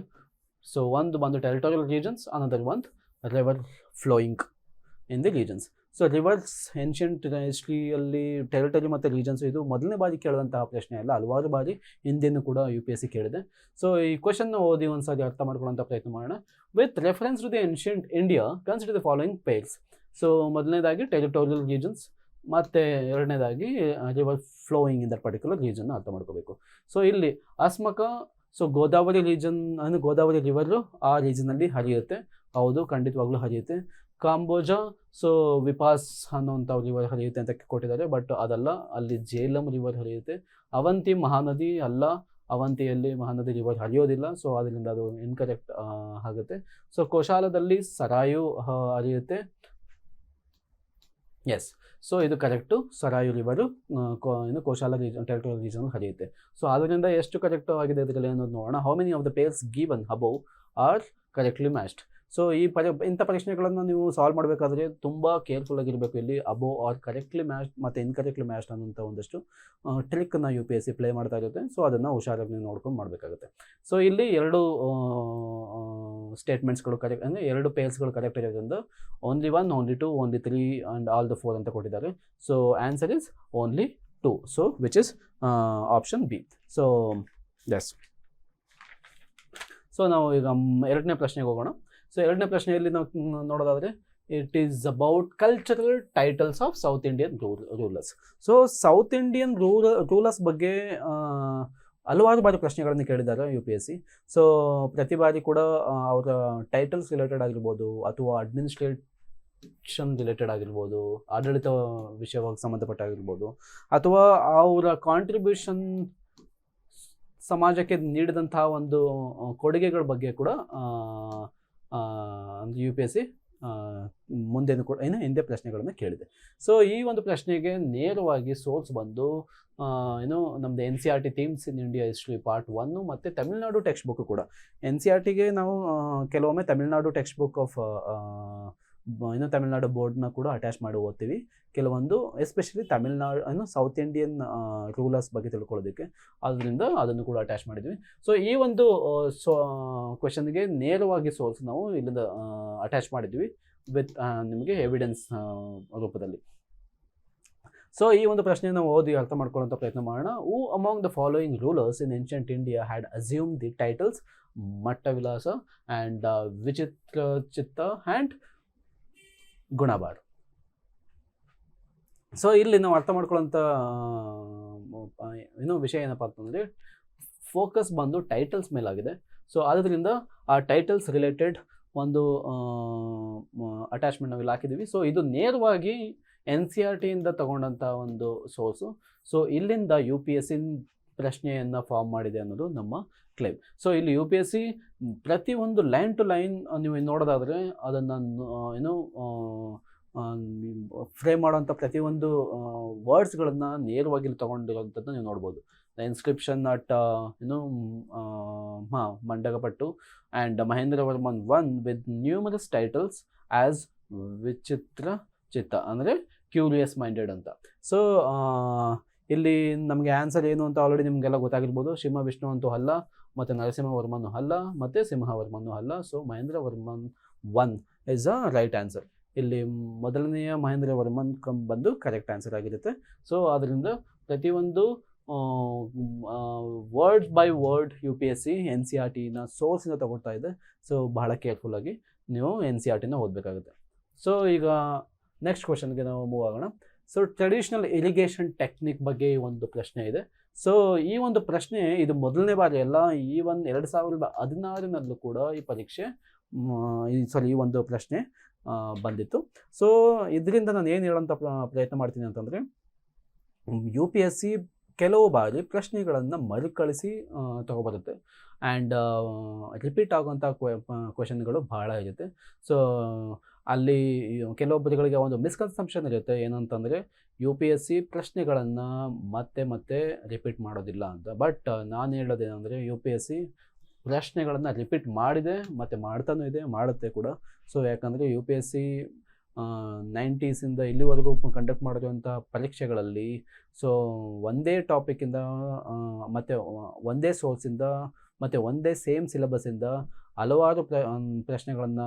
ಸೊ ಒಂದು ಬಂದು ಟೆರಿಟೋರಿಯಲ್ ರೀಜನ್ಸ್, ಅನದರ್ ಒಂದು river flowing in the regions. So rivers ancient ಹಿಸ್ಟ್ರಿಯಲ್ಲಿ ಟೆರಿಟರಿ ಮತ್ತು ರೀಜನ್ಸ್ ಇದು ಮೊದಲನೇ ಬಾರಿ ಕೇಳಿದಂತಹ ಪ್ರಶ್ನೆ ಅಲ್ಲ, ಹಲವಾರು ಬಾರಿ ಹಿಂದೆನೂ ಕೂಡ UPSC ಕೇಳಿದೆ. ಸೊ ಈ ಕ್ವೆಶನ್ನ ಓದಿ ಒಂದ್ಸಾರಿ ಅರ್ಥ ಮಾಡ್ಕೊಳ್ಳೋಂಥ ಪ್ರಯತ್ನ ಮಾಡೋಣ. With reference to the ancient India consider the following pairs. So ಮೊದಲನೇದಾಗಿ ಟೆರಿಟೋರಿಯಲ್ ರೀಜನ್ಸ್ ಮತ್ತು ಎರಡನೇದಾಗಿ river flowing in that particular ರೀಜನ್ನ ಅರ್ಥ ಮಾಡ್ಕೋಬೇಕು. ಸೊ ಇಲ್ಲಿ ಅಸ್ಮಕ, ಸೊ ಗೋದಾವರಿ ರೀಜನ್ ಅಂದರೆ ಗೋದಾವರಿ ರಿವರು ಆ ರೀಜನಲ್ಲಿ ಹರಿಯುತ್ತೆ. ಹೌದು, ಖಂಡಿತವಾಗ್ಲೂ ಹರಿಯುತ್ತೆ. ಕಾಂಬೋಜ, ಸೊ ವಿಪಾಸ್ ಅನ್ನೋಂಥ ರಿವರ್ ಹರಿಯುತ್ತೆ ಅಂತ ಕೊಟ್ಟಿದ್ದಾರೆ, ಬಟ್ ಅದಲ್ಲ, ಅಲ್ಲಿ ಜೇಲಂ ರಿವರ್ ಹರಿಯುತ್ತೆ. ಅವಂತಿ ಮಹಾನದಿ ಅಲ್ಲ, ಅವಂತಿಯಲ್ಲಿ ಮಹಾನದಿ ರಿವರ್ ಹರಿಯೋದಿಲ್ಲ. ಸೊ ಅದರಿಂದ ಅದು ಇನ್ಕರೆಕ್ಟ್ ಆಗುತ್ತೆ. ಸೊ ಕೋಶಾಲದಲ್ಲಿ ಸರಾಯು ಹರಿಯುತ್ತೆ. ಎಸ್, ಸೊ ಇದು correct. Sarayu river Kosala territorial region ಹರಿಯುತ್ತೆ. ಸೊ ಅದರಿಂದ ಎಷ್ಟು ಕರೆಕ್ಟ್ ಆಗಿದೆ ಇದರಲ್ಲಿ ಅನ್ನೋದು ನೋಡೋಣ. How many of the pairs given above are correctly matched. So ಇಂಥ ಪ್ರಶ್ನೆಗಳನ್ನು ನೀವು ಸಾಲ್ವ್ ಮಾಡಬೇಕಾದ್ರೆ ತುಂಬ ಕೇರ್ಫುಲ್ ಆಗಿರಬೇಕು. ಇಲ್ಲಿ ಅಬೋ ಆರ್ ಕರೆಕ್ಟ್ಲಿ ಮ್ಯಾಚ್ ಮತ್ತು ಇನ್ಕರೆಕ್ಟ್ಲಿ ಮ್ಯಾಚ್ಡ್ ಅನ್ನೋಂಥ ಒಂದಷ್ಟು ಟ್ರಿಕ್ನ UPSC ಪ್ಲೇ ಮಾಡ್ತಾ ಇರುತ್ತೆ. ಸೊ ಅದನ್ನು ಹುಷಾರಾಗಿ ನೀವು ನೋಡ್ಕೊಂಡು ಮಾಡಬೇಕಾಗುತ್ತೆ. ಸೊ ಇಲ್ಲಿ 2 ಸ್ಟೇಟ್ಮೆಂಟ್ಸ್ಗಳು ಕರೆಕ್ಟ್, ಅಂದರೆ 2 ಪೇರ್ಸ್ಗಳು ಕರೆಕ್ಟ್ ಇರೋದ್ರಿಂದ only 1, only 2, only 3 and all the 4 ಅಂತ ಕೊಟ್ಟಿದ್ದಾರೆ. So answer is only 2. So which is option B. So yes. So ನಾವು ಈಗ ಎರಡನೇ ಪ್ರಶ್ನೆಗೆ ಹೋಗೋಣ. ಸೊ ಎರಡನೇ ಪ್ರಶ್ನೆಯಲ್ಲಿ ನಾವು ನೋಡೋದಾದರೆ it is about cultural titles of south Indian rulers. So south Indian rulers ಬಗ್ಗೆ ಹಲವಾರು ಬಾರಿ ಪ್ರಶ್ನೆಗಳನ್ನು ಕೇಳಿದ್ದಾರೆ UPSC. ಸೊ ಪ್ರತಿ ಬಾರಿ ಕೂಡ ಅವರ ಟೈಟಲ್ಸ್ ರಿಲೇಟೆಡ್ ಆಗಿರ್ಬೋದು, ಅಥವಾ ಅಡ್ಮಿನಿಸ್ಟ್ರೇಷನ್ ರಿಲೇಟೆಡ್ ಆಗಿರ್ಬೋದು, ಆಡಳಿತ ವಿಷಯವಾಗಿ ಸಂಬಂಧಪಟ್ಟಾಗಿರ್ಬೋದು, ಅಥವಾ ಅವರ ಕಾಂಟ್ರಿಬ್ಯೂಷನ್ ಸಮಾಜಕ್ಕೆ ನೀಡಿದಂತಹ ಒಂದು ಕೊಡುಗೆಗಳ ಬಗ್ಗೆ ಕೂಡ UPSC ಮುಂದೆನೂ ಕೂಡ ಹಿಂದೆ ಪ್ರಶ್ನೆಗಳನ್ನು ಕೇಳಿದೆ. ಸೊ ಈ ಒಂದು ಪ್ರಶ್ನೆಗೆ ನೇರವಾಗಿ ಸೋರ್ಸ್ ಬಂದು ನಮ್ಮದು NCERT themes in India history part 1 ಮತ್ತು ತಮಿಳ್ನಾಡು ಟೆಕ್ಸ್ಟ್ ಬುಕ್ ಕೂಡ. NCERTಗೆ ನಾವು ಕೆಲವೊಮ್ಮೆ Tamil Nadu text book of Tamil Nadu ಬೋರ್ಡ್ನ ಕೂಡ ಅಟ್ಯಾಚ್ ಮಾಡಿ ಓದ್ತೀವಿ. ಕೆಲವೊಂದು especially Tamil Nadu south Indian rulers ಬಗ್ಗೆ ತಿಳ್ಕೊಳ್ಳೋದಕ್ಕೆ, ಆದ್ದರಿಂದ ಅದನ್ನು ಕೂಡ ಅಟ್ಯಾಚ್ ಮಾಡಿದ್ವಿ. ಸೊ ಈ ಒಂದು ಕ್ವೆಶನ್ಗೆ ನೇರವಾಗಿ ಸೋರ್ಸ್ ನಾವು ಇಲ್ಲಿಂದ ಅಟ್ಯಾಚ್ ಮಾಡಿದ್ವಿ ವಿತ್ ನಿಮಗೆ ಎವಿಡೆನ್ಸ್ ರೂಪದಲ್ಲಿ. ಸೊ ಈ ಒಂದು ಪ್ರಶ್ನೆಯನ್ನು ಓದಿ ಅರ್ಥ ಮಾಡ್ಕೊಳ್ಳೋಂಥ ಪ್ರಯತ್ನ ಮಾಡೋಣ. Who among the following rulers in ancient India had assume the titles Mattavilasa and Vichitrachitta and Gunabhara? So ಇಲ್ಲಿ ನಾವು ಅರ್ಥ ಮಾಡ್ಕೊಳ್ಳೋಂಥ ವಿಷಯ ಏನಪ್ಪ ಅಂತಂದರೆ, ಫೋಕಸ್ ಬಂದು ಟೈಟಲ್ಸ್ ಮೇಲಾಗಿದೆ. ಸೊ ಆದ್ದರಿಂದ ಆ ಟೈಟಲ್ಸ್ ರಿಲೇಟೆಡ್ ಒಂದು ಅಟ್ಯಾಚ್ಮೆಂಟ್ ನಾವಿಲ್ಲಿ ಹಾಕಿದ್ದೀವಿ. ಸೊ ಇದು ನೇರವಾಗಿ NCERTಯಿಂದ ತಗೊಂಡಂಥ ಒಂದು ಸೋರ್ಸು. ಸೊ ಇಲ್ಲಿಂದ UPSC ಪ್ರಶ್ನೆಯನ್ನು ಫಾರ್ಮ್ ಮಾಡಿದೆ ಅನ್ನೋದು ನಮ್ಮ ಕ್ಲೇಮ್. ಸೊ ಇಲ್ಲಿ UPSC ಪ್ರತಿಯೊಂದು ಲೈನ್ ಟು ಲೈನ್ ನೀವು ನೋಡೋದಾದರೆ ಅದನ್ನು ಫ್ರೇಮ್ ಮಾಡೋಂಥ ಪ್ರತಿಯೊಂದು ವರ್ಡ್ಸ್ಗಳನ್ನು ನೇರವಾಗಿ ಇಲ್ಲಿ ತೊಗೊಂಡಿರೋಂಥದ್ದು ನೀವು ನೋಡ್ಬೋದು. The inscription at Mandagapattu and Mahendravarman 1 with numerous titles as Vichitrachitta ಅಂದರೆ ಕ್ಯೂರಿಯಸ್ ಮೈಂಡೆಡ್ ಅಂತ. ಸೊ ಇಲ್ಲಿ ನಮಗೆ ಆನ್ಸರ್ ಏನು ಅಂತ ಆಲ್ರೆಡಿ ನಿಮಗೆಲ್ಲ ಗೊತ್ತಾಗಿರ್ಬೋದು. ಶಿವ ವಿಷ್ಣು ಅಂತೂ ಅಲ್ಲ, ಮತ್ತು ನರಸಿಂಹವರ್ಮನು ಅಲ್ಲ, ಮತ್ತು ಸಿಂಹವರ್ಮನು ಅಲ್ಲ. So Mahendravarman 1 is a right answer. ಇಲ್ಲಿ ಮೊದಲನೆಯ ಮಹೇಂದ್ರವರ್ಮನ್ ಬಂದು ಕರೆಕ್ಟ್ ಆನ್ಸರ್ ಆಗಿರುತ್ತೆ. ಸೊ ಅದರಿಂದ ಪ್ರತಿಯೊಂದು ವರ್ಡ್ ಬೈ ವರ್ಡ್ UPSC NCERTನ ಸೋರ್ಸಿಂದ ತಗೊಳ್ತಾ ಇದೆ. ಸೊ ಬಹಳ ಕೇರ್ಫುಲ್ಲಾಗಿ ನೀವು NCERTನ ಓದಬೇಕಾಗುತ್ತೆ. ಸೊ ಈಗ ನೆಕ್ಸ್ಟ್ ಕ್ವೆಶನ್ಗೆ ನಾವು ಮೂವ್ ಆಗೋಣ. ಸೊ ಟ್ರೆಡಿಷ್ನಲ್ ಇರಿಗೇಷನ್ ಟೆಕ್ನಿಕ್ ಬಗ್ಗೆ ಒಂದು ಪ್ರಶ್ನೆ ಇದೆ. ಸೊ ಈ ಒಂದು ಪ್ರಶ್ನೆ ಇದು ಮೊದಲನೇ ಬಾರಿ ಅಲ್ಲ, ಈವನ್ 2016ನಲ್ಲೂ ಕೂಡ ಈ ಪರೀಕ್ಷೆ ಈ ಒಂದು ಪ್ರಶ್ನೆ ಬಂದಿತ್ತು. ಸೊ ಇದರಿಂದ ನಾನು ಏನು ಹೇಳೋಂಥ ಪ್ರಯತ್ನ ಮಾಡ್ತೀನಿ ಅಂತಂದರೆ, UPSC ಕೆಲವು ಬಾರಿ ಪ್ರಶ್ನೆಗಳನ್ನು ಮರುಕಳಿಸಿ ತಗೊಬರುತ್ತೆ ಆ್ಯಂಡ್ ರಿಪೀಟ್ ಆಗುವಂಥ ಕ್ವೆಶನ್ಗಳು ಭಾಳ ಇರುತ್ತೆ. ಸೊ ಅಲ್ಲಿ ಕೆಲವೊಬ್ಬರುಗಳಿಗೆ ಒಂದು ಮಿಸ್ಕನ್ಸೆಪ್ಷನ್ ಇರುತ್ತೆ, ಏನಂತಂದರೆ UPSC ಪ್ರಶ್ನೆಗಳನ್ನು ಮತ್ತೆ ಮತ್ತೆ ರಿಪೀಟ್ ಮಾಡೋದಿಲ್ಲ ಅಂತ. ಬಟ್ ನಾನು ಹೇಳೋದೇನೆಂದರೆ UPSC ಪ್ರಶ್ನೆಗಳನ್ನು ರಿಪೀಟ್ ಮಾಡಿದೆ ಮತ್ತು ಮಾಡ್ತಾನೂ ಇದೆ, ಮಾಡುತ್ತೆ ಕೂಡ. ಸೊ ಯಾಕಂದರೆ UPSC 90ಸಿಂದ ಇಲ್ಲಿವರೆಗೂ ಕಂಡಕ್ಟ್ ಮಾಡಿರುವಂಥ ಪರೀಕ್ಷೆಗಳಲ್ಲಿ ಸೊ ಒಂದೇ ಟಾಪಿಕ್ಕಿಂದ ಮತ್ತು ಒಂದೇ ಸೋರ್ಸಿಂದ ಮತ್ತು ಒಂದೇ ಸೇಮ್ ಸಿಲೆಬಸ್ಸಿಂದ ಹಲವಾರು ಪ್ರಶ್ನೆಗಳನ್ನು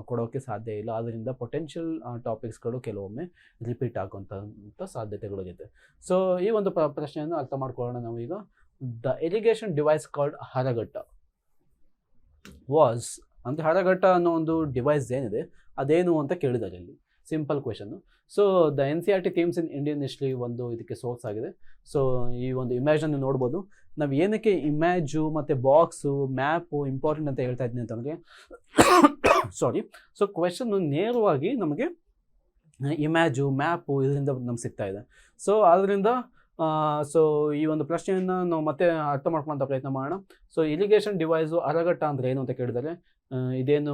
ಕೊಡೋಕ್ಕೆ ಸಾಧ್ಯ ಇಲ್ಲ. ಆದ್ದರಿಂದ ಪೊಟೆನ್ಷಿಯಲ್ ಟಾಪಿಕ್ಸ್ಗಳು ಕೆಲವೊಮ್ಮೆ ರಿಪೀಟ್ ಆಗುವಂಥ ಸಾಧ್ಯತೆಗಳಿರುತ್ತೆ. ಸೊ ಈ ಒಂದು ಪ್ರಶ್ನೆಯನ್ನು ಅರ್ಥ ಮಾಡ್ಕೊಳ್ಳೋಣ ನಾವು ಈಗ. The irrigation device called Haragatta was ಅಂದರೆ ಹರಗಟ್ಟ ಅನ್ನೋ ಒಂದು ಡಿವೈಸ್ ಏನಿದೆ ಅದೇನು ಅಂತ ಕೇಳಿದ್ದಾರೆ ಇಲ್ಲಿ. Simple question. So the NCERT themes in Indian history ಒಂದು ಇದಕ್ಕೆ ಸೋರ್ಸ್ ಆಗಿದೆ. ಸೊ ಈ ಒಂದು ಇಮೇಜನ್ನು ನೋಡ್ಬೋದು. ನಾವು ಏನಕ್ಕೆ ಇಮೇಜು ಮತ್ತು ಬಾಕ್ಸು ಮ್ಯಾಪು ಇಂಪಾರ್ಟೆಂಟ್ ಅಂತ ಹೇಳ್ತಾ ಇದ್ದೀನಿ ಅಂತಂದರೆ ಸೊ ಕ್ವೆಶನ್ನು ನೇರವಾಗಿ ನಮಗೆ ಇಮೇಜು ಮ್ಯಾಪು ಇದರಿಂದ ನಮ್ಗೆ ಸಿಗ್ತಾ ಇದೆ. ಸೊ ಆದ್ದರಿಂದ ಸೊ ಈ ಒಂದು ಪ್ರಶ್ನೆಯನ್ನು ನಾವು ಮತ್ತೆ ಅರ್ಥ ಮಾಡ್ಕೊಳ್ಳೋಂಥ ಪ್ರಯತ್ನ ಮಾಡೋಣ. ಸೊ ಇರಿಗೇಷನ್ ಡಿವೈಸು ಹರಗಟ್ಟ ಅಂದರೆ ಏನು ಅಂತ ಕೇಳಿದರೆ, ಇದೇನು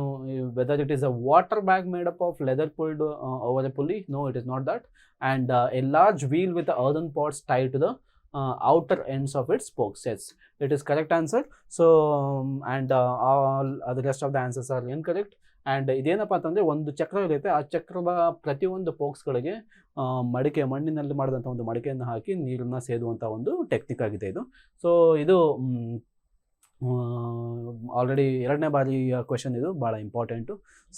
whether it is a water bag made up of leather pulled over A pulley? No, it is not that. And a large wheel with the earthen pots tied to the outer ends of its spokes. Yes, it is correct answer. So and all the rest of the answers are incorrect. And ಇದೇನಪ್ಪ ಅಂತಂದರೆ ಒಂದು ಚಕ್ರ ಇರುತ್ತೆ, ಆ ಚಕ್ರದ ಪ್ರತಿಯೊಂದು ಪೋಕ್ಸ್ಗಳಿಗೆ ಮಣ್ಣಿನಲ್ಲಿ ಮಾಡಿದಂಥ ಒಂದು ಮಡಿಕೆಯನ್ನು ಹಾಕಿ ನೀರನ್ನು ಸೇದುವಂಥ ಒಂದು ಟೆಕ್ನಿಕ್ ಆಗಿದೆ ಇದು. ಸೊ ಇದು ಆಲ್ರೆಡಿ 2ನೇ ಬಾರಿಯ ಕ್ವೆಶನ್, ಇದು ಭಾಳ ಇಂಪಾರ್ಟೆಂಟು.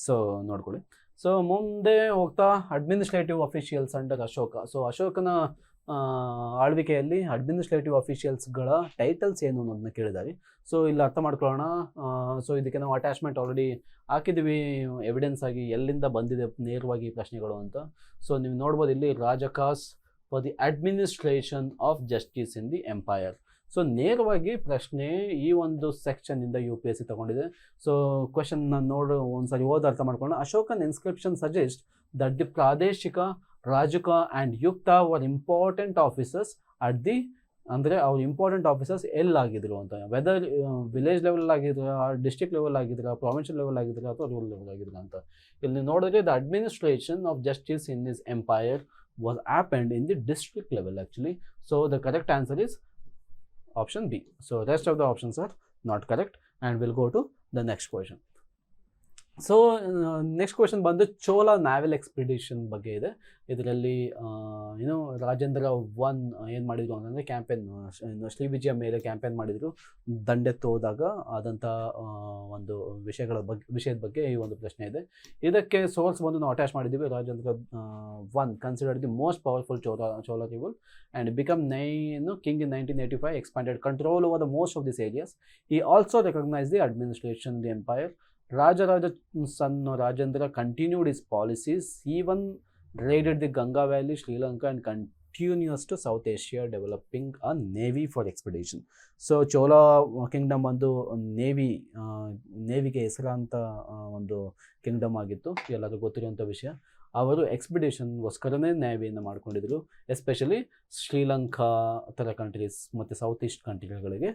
ಸೊ ನೋಡ್ಕೊಳ್ಳಿ. ಸೊ ಮುಂದೆ ಹೋಗ್ತಾ administrative officials under Ashoka. So ಅಶೋಕನ ಆಳ್ವಿಕೆಯಲ್ಲಿ ಅಡ್ಮಿನಿಸ್ಟ್ರೇಟಿವ್ ಅಫಿಷಿಯಲ್ಸ್ಗಳ ಟೈಟಲ್ಸ್ ಏನು ಅನ್ನೋದನ್ನ ಕೇಳಿದ್ದಾರೆ. ಸೊ ಇಲ್ಲಿ ಅರ್ಥ ಮಾಡ್ಕೊಳ್ಳೋಣ. ಸೊ ಇದಕ್ಕೆ ನಾವು ಅಟ್ಯಾಚ್ಮೆಂಟ್ ಆಲ್ರೆಡಿ ಹಾಕಿದ್ದೀವಿ ಎವಿಡೆನ್ಸ್ ಆಗಿ, ಎಲ್ಲಿಂದ ಬಂದಿದೆ ನೇರವಾಗಿ ಪ್ರಶ್ನೆಗಳು ಅಂತ. ಸೊ ನೀವು ನೋಡ್ಬೋದು ಇಲ್ಲಿ rajukas for the administration of justice in the empire. So ನೇರವಾಗಿ ಪ್ರಶ್ನೆ ಈ ಒಂದು ಸೆಕ್ಷನ್ನಿಂದ UPSC ತಗೊಂಡಿದೆ. ಸೊ ಕ್ವೆಶನ್ನ ಒಂದ್ಸರಿ ಓದಿ ಅರ್ಥ ಮಾಡ್ಕೊಳ್ಳೋಣ. Ashokan inscription suggest that the ಪ್ರಾದೇಶಿಕ ರಾಜಕ ಆ್ಯಂಡ್ ಯುಕ್ತ var important officers at the, ಅಂದರೆ ಅವ್ರು ಇಂಪಾರ್ಟೆಂಟ್ ಆಫೀಸರ್ಸ್ ಎಲ್ಲಾಗಿದ್ರು ಅಂತ, ವೆದರ್ ವಿಲೇಜ್ ಲೆವೆಲ್ ಆಗಿದ್ರ, ಡಿಸ್ಟ್ರಿಕ್ಟ್ ಲೆವೆಲ್ ಆಗಿದ್ರ, ಪ್ರಾವಿನ್ಷಿಯಲ್ ಲೆವೆಲ್ ಆಗಿದ್ರ ಅಥವಾ ರೂರಲ್ ಲೆವೆಲ್ ಆಗಿದ್ರ ಅಂತ. ಇಲ್ಲಿ ನೋಡಿದ್ರೆ the administration of justice in this empire was happened in the district level actually. So the correct answer is option B. So rest of the options are not correct, and we'll go to the next question. So next question ಬಂದು ಚೋಳ ನ್ಯಾವಲ್ ಎಕ್ಸ್ಪಿಡಿಷನ್ ಬಗ್ಗೆ ಇದೆ. ಇದರಲ್ಲಿ ಏನು ರಾಜೇಂದ್ರ ಒನ್ ಏನು ಮಾಡಿದ್ರು ಅಂತಂದರೆ ಕ್ಯಾಂಪೇನ್ ಶ್ರೀವಿಜಯ ಮೇಲೆ ಕ್ಯಾಂಪೇನ್ ಮಾಡಿದರು, ದಂಡೆತ್ತು ಹೋದಾಗ ಆದಂಥ ಒಂದು ವಿಷಯದ ಬಗ್ಗೆ ಈ ಒಂದು ಪ್ರಶ್ನೆ ಇದೆ. ಇದಕ್ಕೆ ಸೋರ್ಸ್ ಬಂದು ನಾವು ಅಟ್ಯಾಚ್ ಮಾಡಿದ್ದೀವಿ. Rajendra one considered the most powerful Chola rival and become king in 1985, expanded control over the most of this areas. ಈ also recognise the administration the empire. Rajaraja son Rajendra continued his policies, even raided the Ganga Valley, Sri Lanka, and continues to South Asia, developing a navy for expedition. So Chola kingdom ಒಂದು ನೇವಿಗೆ ಹೆಸರಾಂತ ಒಂದು ಕಿಂಗ್ಡಮ್ ಆಗಿತ್ತು, ಎಲ್ಲರಿಗೂ ಗೊತ್ತಿರುವಂಥ ವಿಷಯ. ಅವರು ಎಕ್ಸ್ಪಿಡಿಷನ್ಗೋಸ್ಕರನೇ ನೇವಿಯನ್ನು ಮಾಡ್ಕೊಂಡಿದ್ರು, ಎಸ್ಪೆಷಲಿ ಶ್ರೀಲಂಕಾ ಥರ ಕಂಟ್ರೀಸ್ ಮತ್ತು ಸೌತ್ ಈಸ್ಟ್ ಕಂಟ್ರಿಗಳಿಗೆ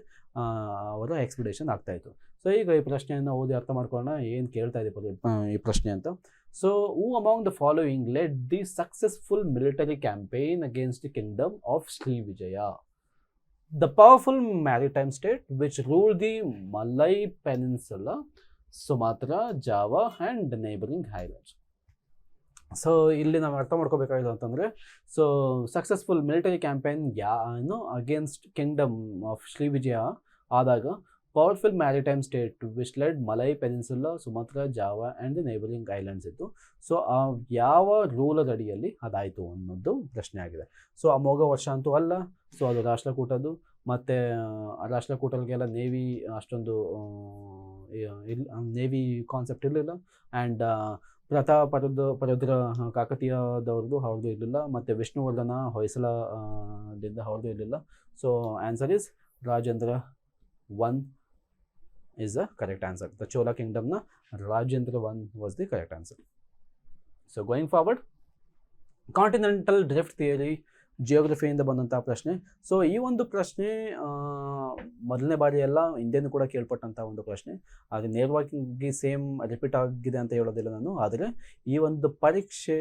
ಅವರ ಎಕ್ಸ್ಪಿಡಿಷನ್ ಆಗ್ತಾಯಿತ್ತು. ಸೊ ಈಗ ಈ ಪ್ರಶ್ನೆಯನ್ನು ಓದಿ ಅರ್ಥ ಮಾಡ್ಕೊಳ್ಳೋಣ, ಏನು ಕೇಳ್ತಾ ಇದೆ ಈ ಪ್ರಶ್ನೆ ಅಂತ. So who among the following led the successful military campaign against the kingdom of Srivijaya? The powerful maritime state which rule the Malay peninsula, Sumatra, Java and neighbouring islands. So ಇಲ್ಲಿ ನಾವು ಅರ್ಥ ಮಾಡ್ಕೋಬೇಕಾಗಿದೆ ಅಂತಂದರೆ, so successful military campaign against kingdom of Srivijaya ಆದಾಗ powerful maritime state which led Malay peninsula, Sumatra, Java and the neighbouring islands ಇತ್ತು. ಸೊ ಯಾವ ರೂಲರ್ ಅಡಿಯಲ್ಲಿ ಅದಾಯಿತು ಅನ್ನೋದು ಪ್ರಶ್ನೆ ಆಗಿದೆ. ಸೊ ಅಮೋಘ ವರ್ಷ ಅಂತೂ ಅಲ್ಲ, ಸೊ ಅದು ರಾಷ್ಟ್ರಕೂಟದ್ದು, ಮತ್ತು ರಾಷ್ಟ್ರಕೂಟರಿಗೆಲ್ಲ ನೇವಿ ಅಷ್ಟೊಂದು ನೇವಿ ಕಾನ್ಸೆಪ್ಟ್ ಇರಲಿಲ್ಲ. ಆ್ಯಂಡ್ ಪ್ರತಾಪರುದ್ರ ಕಾಕತೀಯದವ್ರದ್ದು ಅವ್ರದ್ದು ಇರಲಿಲ್ಲ, ಮತ್ತು ವಿಷ್ಣುವರ್ಧನ ಹೊಯ್ಸಳದಿಂದ ಅವ್ರದ್ದು ಇರಲಿಲ್ಲ. So answer is Rajendra one is the correct answer. The Chola kingdom na Rajendra I was the correct answer. So going forward, continental drift theory, geography ಇಂದ ಬಂದಂಥ ಪ್ರಶ್ನೆ. ಸೊ ಈ ಒಂದು ಪ್ರಶ್ನೆ ಮೊದಲನೇ ಬಾರಿ ಎಲ್ಲ ಹಿಂದೆನೂ ಕೂಡ ಕೇಳ್ಪಟ್ಟಂಥ ಒಂದು ಪ್ರಶ್ನೆ, ಆದರೆ ನೇರವಾಗಿ ಸೇಮ್ ರಿಪೀಟ್ ಆಗಿದೆ ಅಂತ ಹೇಳೋದಿಲ್ಲ ನಾನು. ಆದರೆ ಈ ಒಂದು ಪರೀಕ್ಷೆ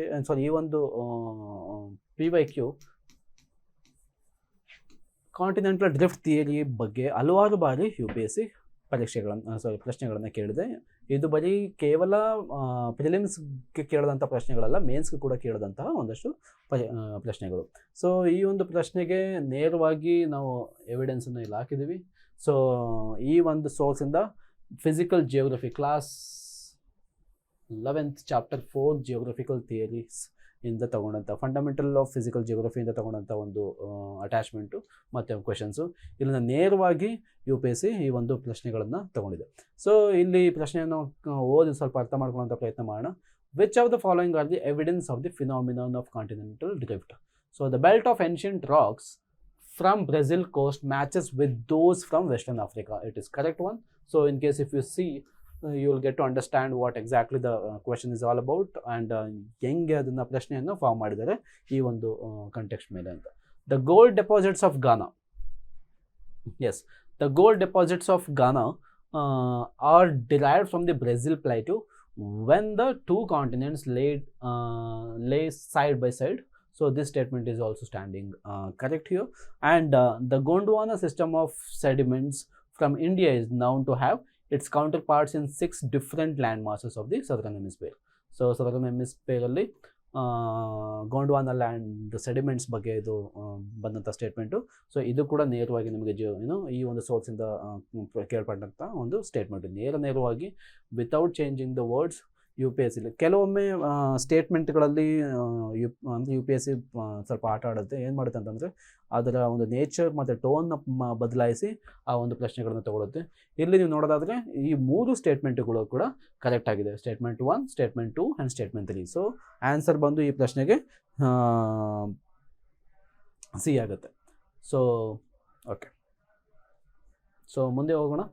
ಈ ಒಂದು PYQ ಕಾಂಟಿನೆಂಟಲ್ ಡ್ರಿಫ್ಟ್ ಥಿಯರಿ ಬಗ್ಗೆ ಹಲವಾರು ಬಾರಿ UPSC ಪ್ರಶ್ನೆಗಳನ್ನು ಕೇಳಿದೆ. ಇದು ಬರೀ ಕೇವಲ ಪ್ರಿಲಿಮ್ಸ್ಗೆ ಕೇಳಿದಂಥ ಪ್ರಶ್ನೆಗಳಲ್ಲ, ಮೇನ್ಸ್ಗೆ ಕೂಡ ಕೇಳಿದಂತಹ ಒಂದಷ್ಟು ಪ್ರಶ್ನೆಗಳು. ಸೊ ಈ ಒಂದು ಪ್ರಶ್ನೆಗೆ ನೇರವಾಗಿ ನಾವು ಎವಿಡೆನ್ಸನ್ನು ಇಲ್ಲಿ ಹಾಕಿದ್ದೀವಿ. ಸೊ ಈ ಒಂದು ಸೋರ್ಸಿಂದ physical geography class 11th chapter 4 geographical theories ಇಂದ ತಗೊಂಡಂಥ ಫಂಡಮೆಂಟಲ್ ಆಫ್ ಫಿಸಿಕಲ್ ಜಿಯೋಗ್ರಫಿಯಿಂದ ತಗೊಂಡಂಥ ಒಂದು ಅಟ್ಯಾಚ್ಮೆಂಟು ಮತ್ತು ಕ್ವೆಶನ್ಸು ಇಲ್ಲಿನ ನೇರವಾಗಿ UPSC ಈ ಒಂದು ಪ್ರಶ್ನೆಗಳನ್ನು ತಗೊಂಡಿದೆ. ಸೊ ಇಲ್ಲಿ ಪ್ರಶ್ನೆಯನ್ನು ಓದಿ ಸ್ವಲ್ಪ ಅರ್ಥ ಮಾಡ್ಕೊಳ್ಳೋಂಥ ಪ್ರಯತ್ನ ಮಾಡೋಣ. Which of the following are the evidence of the phenomenon of continental drift? So the belt of ancient rocks from Brazil coast matches with those from Western Africa. It is correct one. So in case if you see, you will get to understand what exactly the question is all about and ಹೆಂಗೆ ಅದನ್ನು ಪ್ರಶ್ನೆಯನ್ನು ಫಾರ್ಮ್ ಮಾಡಿದ್ದಾರೆ ಈ ಒಂದು ಕಂಟೆಕ್ಸ್ಟ್ ಮೇಲೆ ಅಂತ. The gold deposits of Ghana. Yes, the gold deposits of Ghana are derived from the Brazil plateau when the two continents lay side by side. So this statement is also standing correct here. And the Gondwana system of sediments from India is known to have its counterparts in 6 different land masses of the southern hemisphere. So southern hemisphere ಅಲ್ಲಿ ಗೋಂಡ್ವಾನ ಲ್ಯಾಂಡ್ ಸೆಡಿಮೆಂಟ್ಸ್ ಬಗ್ಗೆ ಇದು ಬಂದಂಥ ಸ್ಟೇಟ್ಮೆಂಟು. ಸೊ ಇದು ಕೂಡ ನೇರವಾಗಿ ನಿಮಗೆ ಈ ಒಂದು ಸೋರ್ಸಿಂದ ಕೇಳ್ಪಟ್ಟಂಥ ಒಂದು ಸ್ಟೇಟ್ಮೆಂಟು, ನೇರವಾಗಿ without changing the words. UPSC ಕೆಲವೊಮ್ಮೆ ಸ್ಟೇಟ್ಮೆಂಟ್ಗಳಲ್ಲಿ ಅಂದರೆ UPSC ಸ್ವಲ್ಪ ಆಟ ಆಡುತ್ತೆ. ಏನು ಮಾಡುತ್ತೆ ಅಂತಂದರೆ ಅದರ ಒಂದು ನೇಚರ್ ಮತ್ತು ಟೋನ್ನ ಬದಲಾಯಿಸಿ ಆ ಒಂದು ಪ್ರಶ್ನೆಗಳನ್ನು ತಗೊಳುತ್ತೆ. ಇಲ್ಲಿ ನೀವು ನೋಡೋದಾದರೆ ಈ 3 ಸ್ಟೇಟ್ಮೆಂಟ್ಗಳು ಕೂಡ ಕರೆಕ್ಟ್ ಆಗಿದೆ. Statement 1, statement 2 and statement 3. So answer ಬಂದು ಈ ಪ್ರಶ್ನೆಗೆ C ಆಗುತ್ತೆ. ಸೊ ಓಕೆ, ಸೊ ಮುಂದೆ ಹೋಗೋಣ.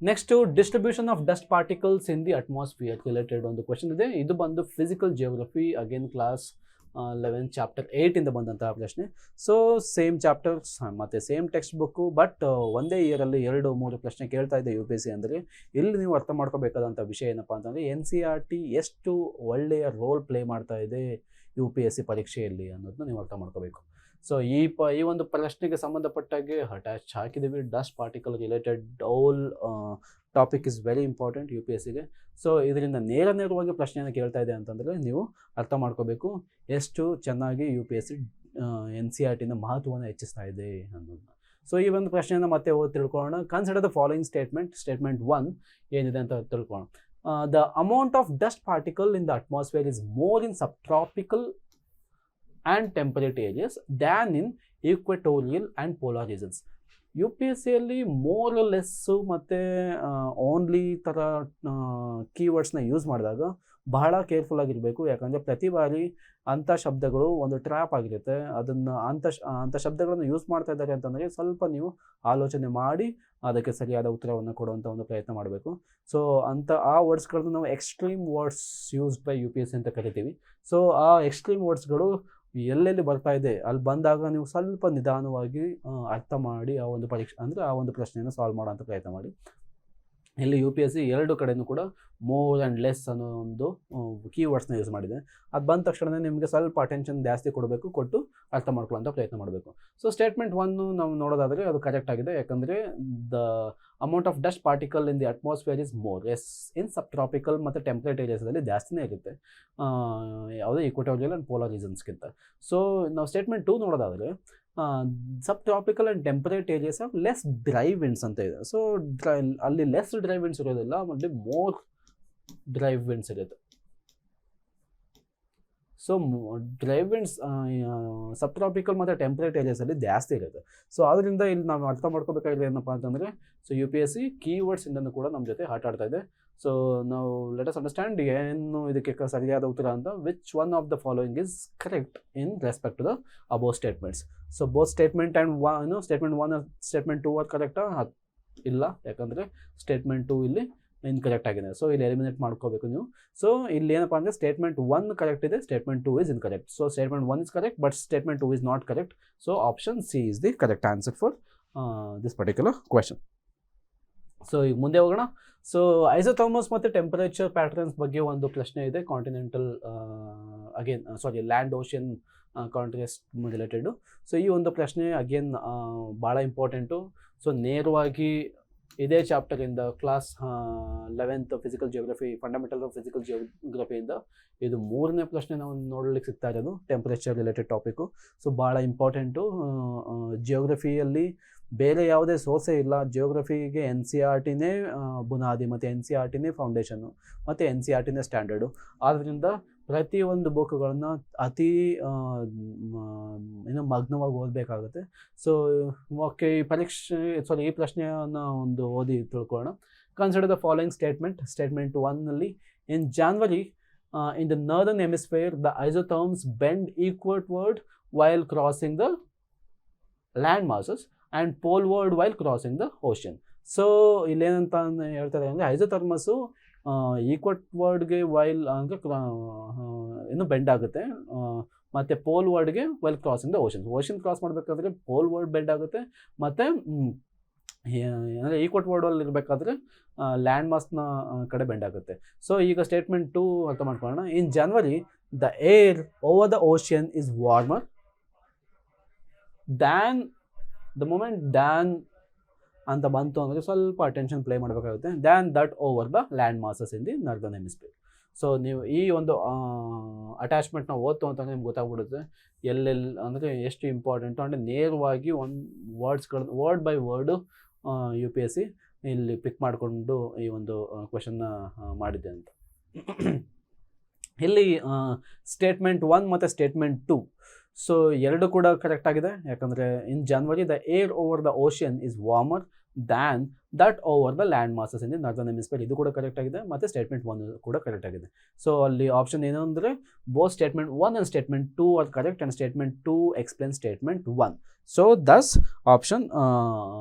Next distribution of dust particles in the atmosphere related ಒಂದು ಕ್ವೆಶನ್ ಇದೆ. ಇದು ಬಂದು physical geography again class 11th chapter 8 ಇಂದ ಬಂದಂತಹ ಪ್ರಶ್ನೆ. ಸೊ ಸೇಮ್ ಚಾಪ್ಟರ್ಸ್ ಮತ್ತು ಸೇಮ್ ಟೆಕ್ಸ್ಟ್ ಬುಕ್ಕು, ಬಟ್ ಒಂದೇ ಇಯರಲ್ಲಿ 2-3 ಪ್ರಶ್ನೆ ಕೇಳ್ತಾ ಇದೆ UPSC. ಅಂದರೆ ಇಲ್ಲಿ ನೀವು ಅರ್ಥ ಮಾಡ್ಕೋಬೇಕಾದಂಥ ವಿಷಯ ಏನಪ್ಪ ಅಂತಂದರೆ NCERT ಎಷ್ಟು ಒಳ್ಳೆಯ ರೋಲ್ ಪ್ಲೇ ಮಾಡ್ತಾ ಇದೆ UPSC ಪರೀಕ್ಷೆಯಲ್ಲಿ ಅನ್ನೋದನ್ನ ನೀವು ಅರ್ಥ ಮಾಡ್ಕೋಬೇಕು. ಸೊ ಈ ಒಂದು ಪ್ರಶ್ನೆಗೆ ಸಂಬಂಧಪಟ್ಟಾಗೆ ಅಟ್ಯಾಚ್ ಹಾಕಿದ್ದೀವಿ. Dust particle related all topic is very important U P S ಸಿಗೆ. ಸೊ ಇದರಿಂದ ನೇರವಾಗಿ ಪ್ರಶ್ನೆಯನ್ನು ಕೇಳ್ತಾ ಇದೆ ಅಂತಂದರೆ ನೀವು ಅರ್ಥ ಮಾಡ್ಕೋಬೇಕು ಎಷ್ಟು ಚೆನ್ನಾಗಿ U P S C N C R ಟಿನ ಮಹತ್ವವನ್ನು ಹೆಚ್ಚಿಸ್ತಾ ಇದೆ ಅನ್ನೋದು. ಸೊ ಈ ಒಂದು ಪ್ರಶ್ನೆಯನ್ನು ಮತ್ತೆ ಓದಿ ತಿಳ್ಕೊಳ್ಳೋಣ. ಕನ್ಸಿಡರ್ ದ ಫಾಲೋಯಿಂಗ್ ಸ್ಟೇಟ್ಮೆಂಟ್ 1 ಏನಿದೆ ಅಂತ ತಿಳ್ಕೊಳ್ಳೋಣ. The amount of dust particle in the atmosphere is more in subtropical and temperate areas than in equatorial and polar regions. U P S ಸಿಯಲ್ಲಿ ಮೋರ್ ಲೆಸ್ಸು ಮತ್ತು ಓನ್ಲಿ ಥರ ಕೀವರ್ಡ್ಸ್ನ ಯೂಸ್ ಮಾಡಿದಾಗ ಬಹಳ ಕೇರ್ಫುಲ್ ಆಗಿರಬೇಕು. ಯಾಕಂದರೆ ಪ್ರತಿ ಬಾರಿ ಅಂಥ ಶಬ್ದಗಳು ಒಂದು ಟ್ರ್ಯಾಪ್ ಆಗಿರುತ್ತೆ. ಅದನ್ನು ಅಂಥ ಶಬ್ದಗಳನ್ನು ಯೂಸ್ ಮಾಡ್ತಾ ಇದ್ದಾರೆ ಅಂತಂದರೆ ಸ್ವಲ್ಪ ನೀವು ಆಲೋಚನೆ ಮಾಡಿ ಅದಕ್ಕೆ ಸರಿಯಾದ ಉತ್ತರವನ್ನು ಕೊಡುವಂಥ ಒಂದು ಪ್ರಯತ್ನ ಮಾಡಬೇಕು. ಸೊ ಆ ವರ್ಡ್ಸ್ಗಳನ್ನು ನಾವು extreme words used by U P S C ಅಂತ ಕರಿತೀವಿ. ಸೊ ಆ ಎಕ್ಸ್ಟ್ರೀಮ್ ವರ್ಡ್ಸ್ಗಳು ಎಲ್ಲೆಲ್ಲಿ ಬರ್ತಾ ಇದೆ ಅಲ್ಲಿ ಬಂದಾಗ ನೀವು ಸ್ವಲ್ಪ ನಿಧಾನವಾಗಿ ಅರ್ಥ ಮಾಡಿ ಆ ಒಂದು ಆ ಒಂದು ಪ್ರಶ್ನೆಯನ್ನು ಸಾಲ್ವ್ ಮಾಡೋಂಥ ಪ್ರಯತ್ನ ಮಾಡಿ. ಇಲ್ಲಿ ಯು ಪಿ ಎಸ್ ಸಿ ಎರಡು ಕಡೆಯೂ ಕೂಡ ಮೋರ್ ಆ್ಯಂಡ್ ಲೆಸ್ ಅನ್ನೋ ಒಂದು ಕೀವರ್ಡ್ಸ್ನ ಯೂಸ್ ಮಾಡಿದೆ. ಅದು ಬಂದ ತಕ್ಷಣ ನಿಮಗೆ ಸ್ವಲ್ಪ ಅಟೆನ್ಷನ್ ಜಾಸ್ತಿ ಕೊಟ್ಟು ಅರ್ಥ ಮಾಡ್ಕೊಳ್ಳೋಂಥ ಪ್ರಯತ್ನ ಮಾಡಬೇಕು. ಸೊ ಸ್ಟೇಟ್ಮೆಂಟ್ 1 ನಾವು ನೋಡೋದಾದರೆ ಅದು ಕರೆಕ್ಟ್ ಆಗಿದೆ. ಯಾಕಂದರೆ the amount of dust particle in the atmosphere is more in sub tropical ಮತ್ತು ಟೆಂಪ್ರೇಟ್ ಏರಿಯಾಸಲ್ಲಿ ಜಾಸ್ತಿನೇ ಇರುತ್ತೆ, ಯಾವುದೇ ಈಕ್ವೆಟೋರಿಯಲ್ ಆ್ಯಂಡ್ ಪೋಲಾರ್ ರೀಸನ್ಸ್ಗಿಂತ. ಸೊ ನಾವು ಸ್ಟೇಟ್ಮೆಂಟ್ 2 ನೋಡೋದಾದರೆ ಸಬ್ tropical and temperate areas of less dry winds ಅಂತ ಇದೆ. ಸೊ ಅಲ್ಲಿ ಲೆಸ್ ಡ್ರೈ ವಿಂಡ್ಸ್ ಇರೋದಿಲ್ಲ, ಮತ್ತು ಮೋರ್ ಡ್ರೈ ವಿಂಡ್ಸ್ ಇರುತ್ತೆ. ಸೊ ಡ್ರೈ ವಿಂಡ್ಸ್ ಸಬ್ ಟ್ರಾಪಿಕಲ್ ಮತ್ತು ಟೆಂಪರೇಟ್ ಏರಿಯಾಸಲ್ಲಿ ಜಾಸ್ತಿ ಇರುತ್ತೆ. ಸೊ ಆದ್ದರಿಂದ ಇಲ್ಲಿ ನಾವು ಅರ್ಥ ಮಾಡ್ಕೋಬೇಕಾಗಿದೆ ಏನಪ್ಪ ಅಂತಂದರೆ, so U P S C ಕೀವರ್ಡ್ಸಿಂದನೂ ಕೂಡ ನಮ್ಮ ಜೊತೆ ಆಟ ಆಡ್ತಾ ಇದೆ. ಸೊ ನಾವು ಲೆಟ್ ಅಸ್ ಅಂಡರ್ಸ್ಟ್ಯಾಂಡ್ ಏನು ಇದಕ್ಕೆ ಸರಿಯಾದ ಉತ್ತರ ಅಂತ. Which one of the following is correct in respect to the above statements. So both statement and statement 1 statement 2 ಅದು ಕರೆಕ್ಟಾ? ಇಲ್ಲ, ಯಾಕಂದರೆ ಸ್ಟೇಟ್ಮೆಂಟ್ 2 ಇಲ್ಲಿ ಇನ್ಕರೆಕ್ಟ್ ಆಗಿದೆ. ಸೊ ಇಲ್ಲಿ ಎಲಿಮಿನೇಟ್ ಮಾಡ್ಕೋಬೇಕು ನೀವು. ಸೊ ಇಲ್ಲಿ ಏನಪ್ಪ ಅಂದರೆ ಸ್ಟೇಟ್ಮೆಂಟ್ 1 ಕರೆಕ್ಟ್ ಇದೆ, statement 2 is incorrect. So statement 1 is correct but statement 2 is not correct. So option C is the correct answer for this particular question. So ಈಗ ಮುಂದೆ ಹೋಗೋಣ. ಸೊ ಐಸೋಥರ್ಮಸ್ ಮತ್ತು ಟೆಂಪರೇಚರ್ ಪ್ಯಾಟರ್ನ್ಸ್ ಬಗ್ಗೆ ಒಂದು ಪ್ರಶ್ನೆ ಇದೆ. Continental land ocean contrast related. So ಈ ಒಂದು ಪ್ರಶ್ನೆ ಅಗೇನ್ ಭಾಳ ಇಂಪಾರ್ಟೆಂಟು. ಸೊ ನೇರವಾಗಿ ಇದೇ ಚಾಪ್ಟರಿಂದ class 11th physical geography, fundamental of physical ಜಿಯೋಗ್ರಫಿಯಿಂದ ಇದು 3ನೇ ಪ್ರಶ್ನೆ ನಾವು ನೋಡಲಿಕ್ಕೆ ಸಿಗ್ತಾ ಇರೋದು ಟೆಂಪರೇಚರ್ ರಿಲೇಟೆಡ್ ಟಾಪಿಕ್ಕು. ಸೊ ಭಾಳ ಇಂಪಾರ್ಟೆಂಟು. ಜಿಯೋಗ್ರಫಿಯಲ್ಲಿ ಬೇರೆ ಯಾವುದೇ ಸೋರ್ಸೇ ಇಲ್ಲ. ಜಿಯೋಗ್ರಫಿಗೆ ಎನ್ ಸಿ ಆರ್ ಟಿನೇ ಬುನಾದಿ, ಮತ್ತು ಎನ್ ಸಿ ಆರ್ ಟಿನೇ ಫೌಂಡೇಶನ್ನು, ಮತ್ತು ಎನ್ ಸಿ ಆರ್ ಟಿನೇ ಸ್ಟ್ಯಾಂಡರ್ಡು. ಆದ್ದರಿಂದ ಪ್ರತಿಯೊಂದು ಬುಕ್ಗಳನ್ನು ಅತಿ ಮಗ್ನವಾಗಿ ಓದಬೇಕಾಗುತ್ತೆ. ಸೊ ಓಕೆ, ಈ ಪ್ರಶ್ನೆಯನ್ನು ಒಂದು ಓದಿ ತಿಳ್ಕೊಳ್ಳೋಣ. ಕನ್ಸಿಡರ್ ದ ಫಾಲೋಯಿಂಗ್ ಸ್ಟೇಟ್ಮೆಂಟ್ 1ನಲ್ಲಿ in January in the northern hemisphere the isotherms bend equatorward while crossing the land masses and poleward while crossing the ocean. So ಇಲ್ಲೇನಂತ ಹೇಳ್ತಾರೆ ಅಂದರೆ ಐಸೋಥರ್ಮಸ್ಸು ಈಕ್ವರ್ಡ್ಗೆ ವೈಲ್ ಅಂದರೆ ಇನ್ನೂ ಬೆಂಡ್ ಆಗುತ್ತೆ, ಮತ್ತು ಪೋಲ್ವರ್ಡ್ಗೆ while crossing the ocean cross ಮಾಡಬೇಕಾದ್ರೆ ಪೋಲ್ವರ್ಡ್ ಬೆಂಡ್ ಆಗುತ್ತೆ, ಮತ್ತು ಅಂದರೆ ಈಕ್ವರ್ಡಲ್ಲಿ ಇರಬೇಕಾದ್ರೆ ಲ್ಯಾಂಡ್ ಮಾಸ್ನ ಕಡೆ ಬೆಂಡ್ ಆಗುತ್ತೆ. ಸೊ ಈಗ ಸ್ಟೇಟ್ಮೆಂಟ್ 2 ಅರ್ಥ ಮಾಡ್ಕೊಳ್ಳೋಣ. In January the air over the ocean is warmer than the moment than ಅಂತ ಬಂತು ಅಂದರೆ ಸ್ವಲ್ಪ ಅಟೆನ್ಷನ್ ಪ್ಲೇ ಮಾಡಬೇಕಾಗುತ್ತೆ. Than that over the land masses in the northern hemisphere. So ನೀವು ಈ ಒಂದು ಅಟ್ಯಾಚ್ಮೆಂಟ್ನ ಓದ್ತು ಅಂತಂದರೆ ನಿಮ್ಗೆ ಗೊತ್ತಾಗ್ಬಿಡುತ್ತೆ ಎಲ್ಲೆಲ್ಲಿ ಅಂದರೆ ಎಷ್ಟು ಇಂಪಾರ್ಟೆಂಟು. ಅಂದರೆ ನೇರವಾಗಿ word by word U P S C ಇಲ್ಲಿ ಪಿಕ್ ಮಾಡಿಕೊಂಡು ಈ ಒಂದು ಕ್ವೆಶನ್ನ ಮಾಡಿದ್ದೆ ಅಂತ. ಇಲ್ಲಿ ಸ್ಟೇಟ್ಮೆಂಟ್ 1 ಮತ್ತು ಸ್ಟೇಟ್ಮೆಂಟ್ 2 ಸೊ ಎರಡು ಕೂಡ ಕರೆಕ್ಟ್ ಆಗಿದೆ. ಯಾಕಂದರೆ in January the air over the ocean is warmer than that over the land masses in the northern hemisphere, ಇದು ಕೂಡ ಕರೆಕ್ಟ್ ಆಗಿದೆ. ಮತ್ತು ಸ್ಟೇಟ್ಮೆಂಟ್ 1 ಕೂಡ ಕರೆಕ್ಟ್ ಆಗಿದೆ. ಸೊ ಅಲ್ಲಿ ಆಪ್ಷನ್ ಏನು ಅಂದರೆ both statement 1 and statement 2 are correct and statement 2 explain statement 1. So thus option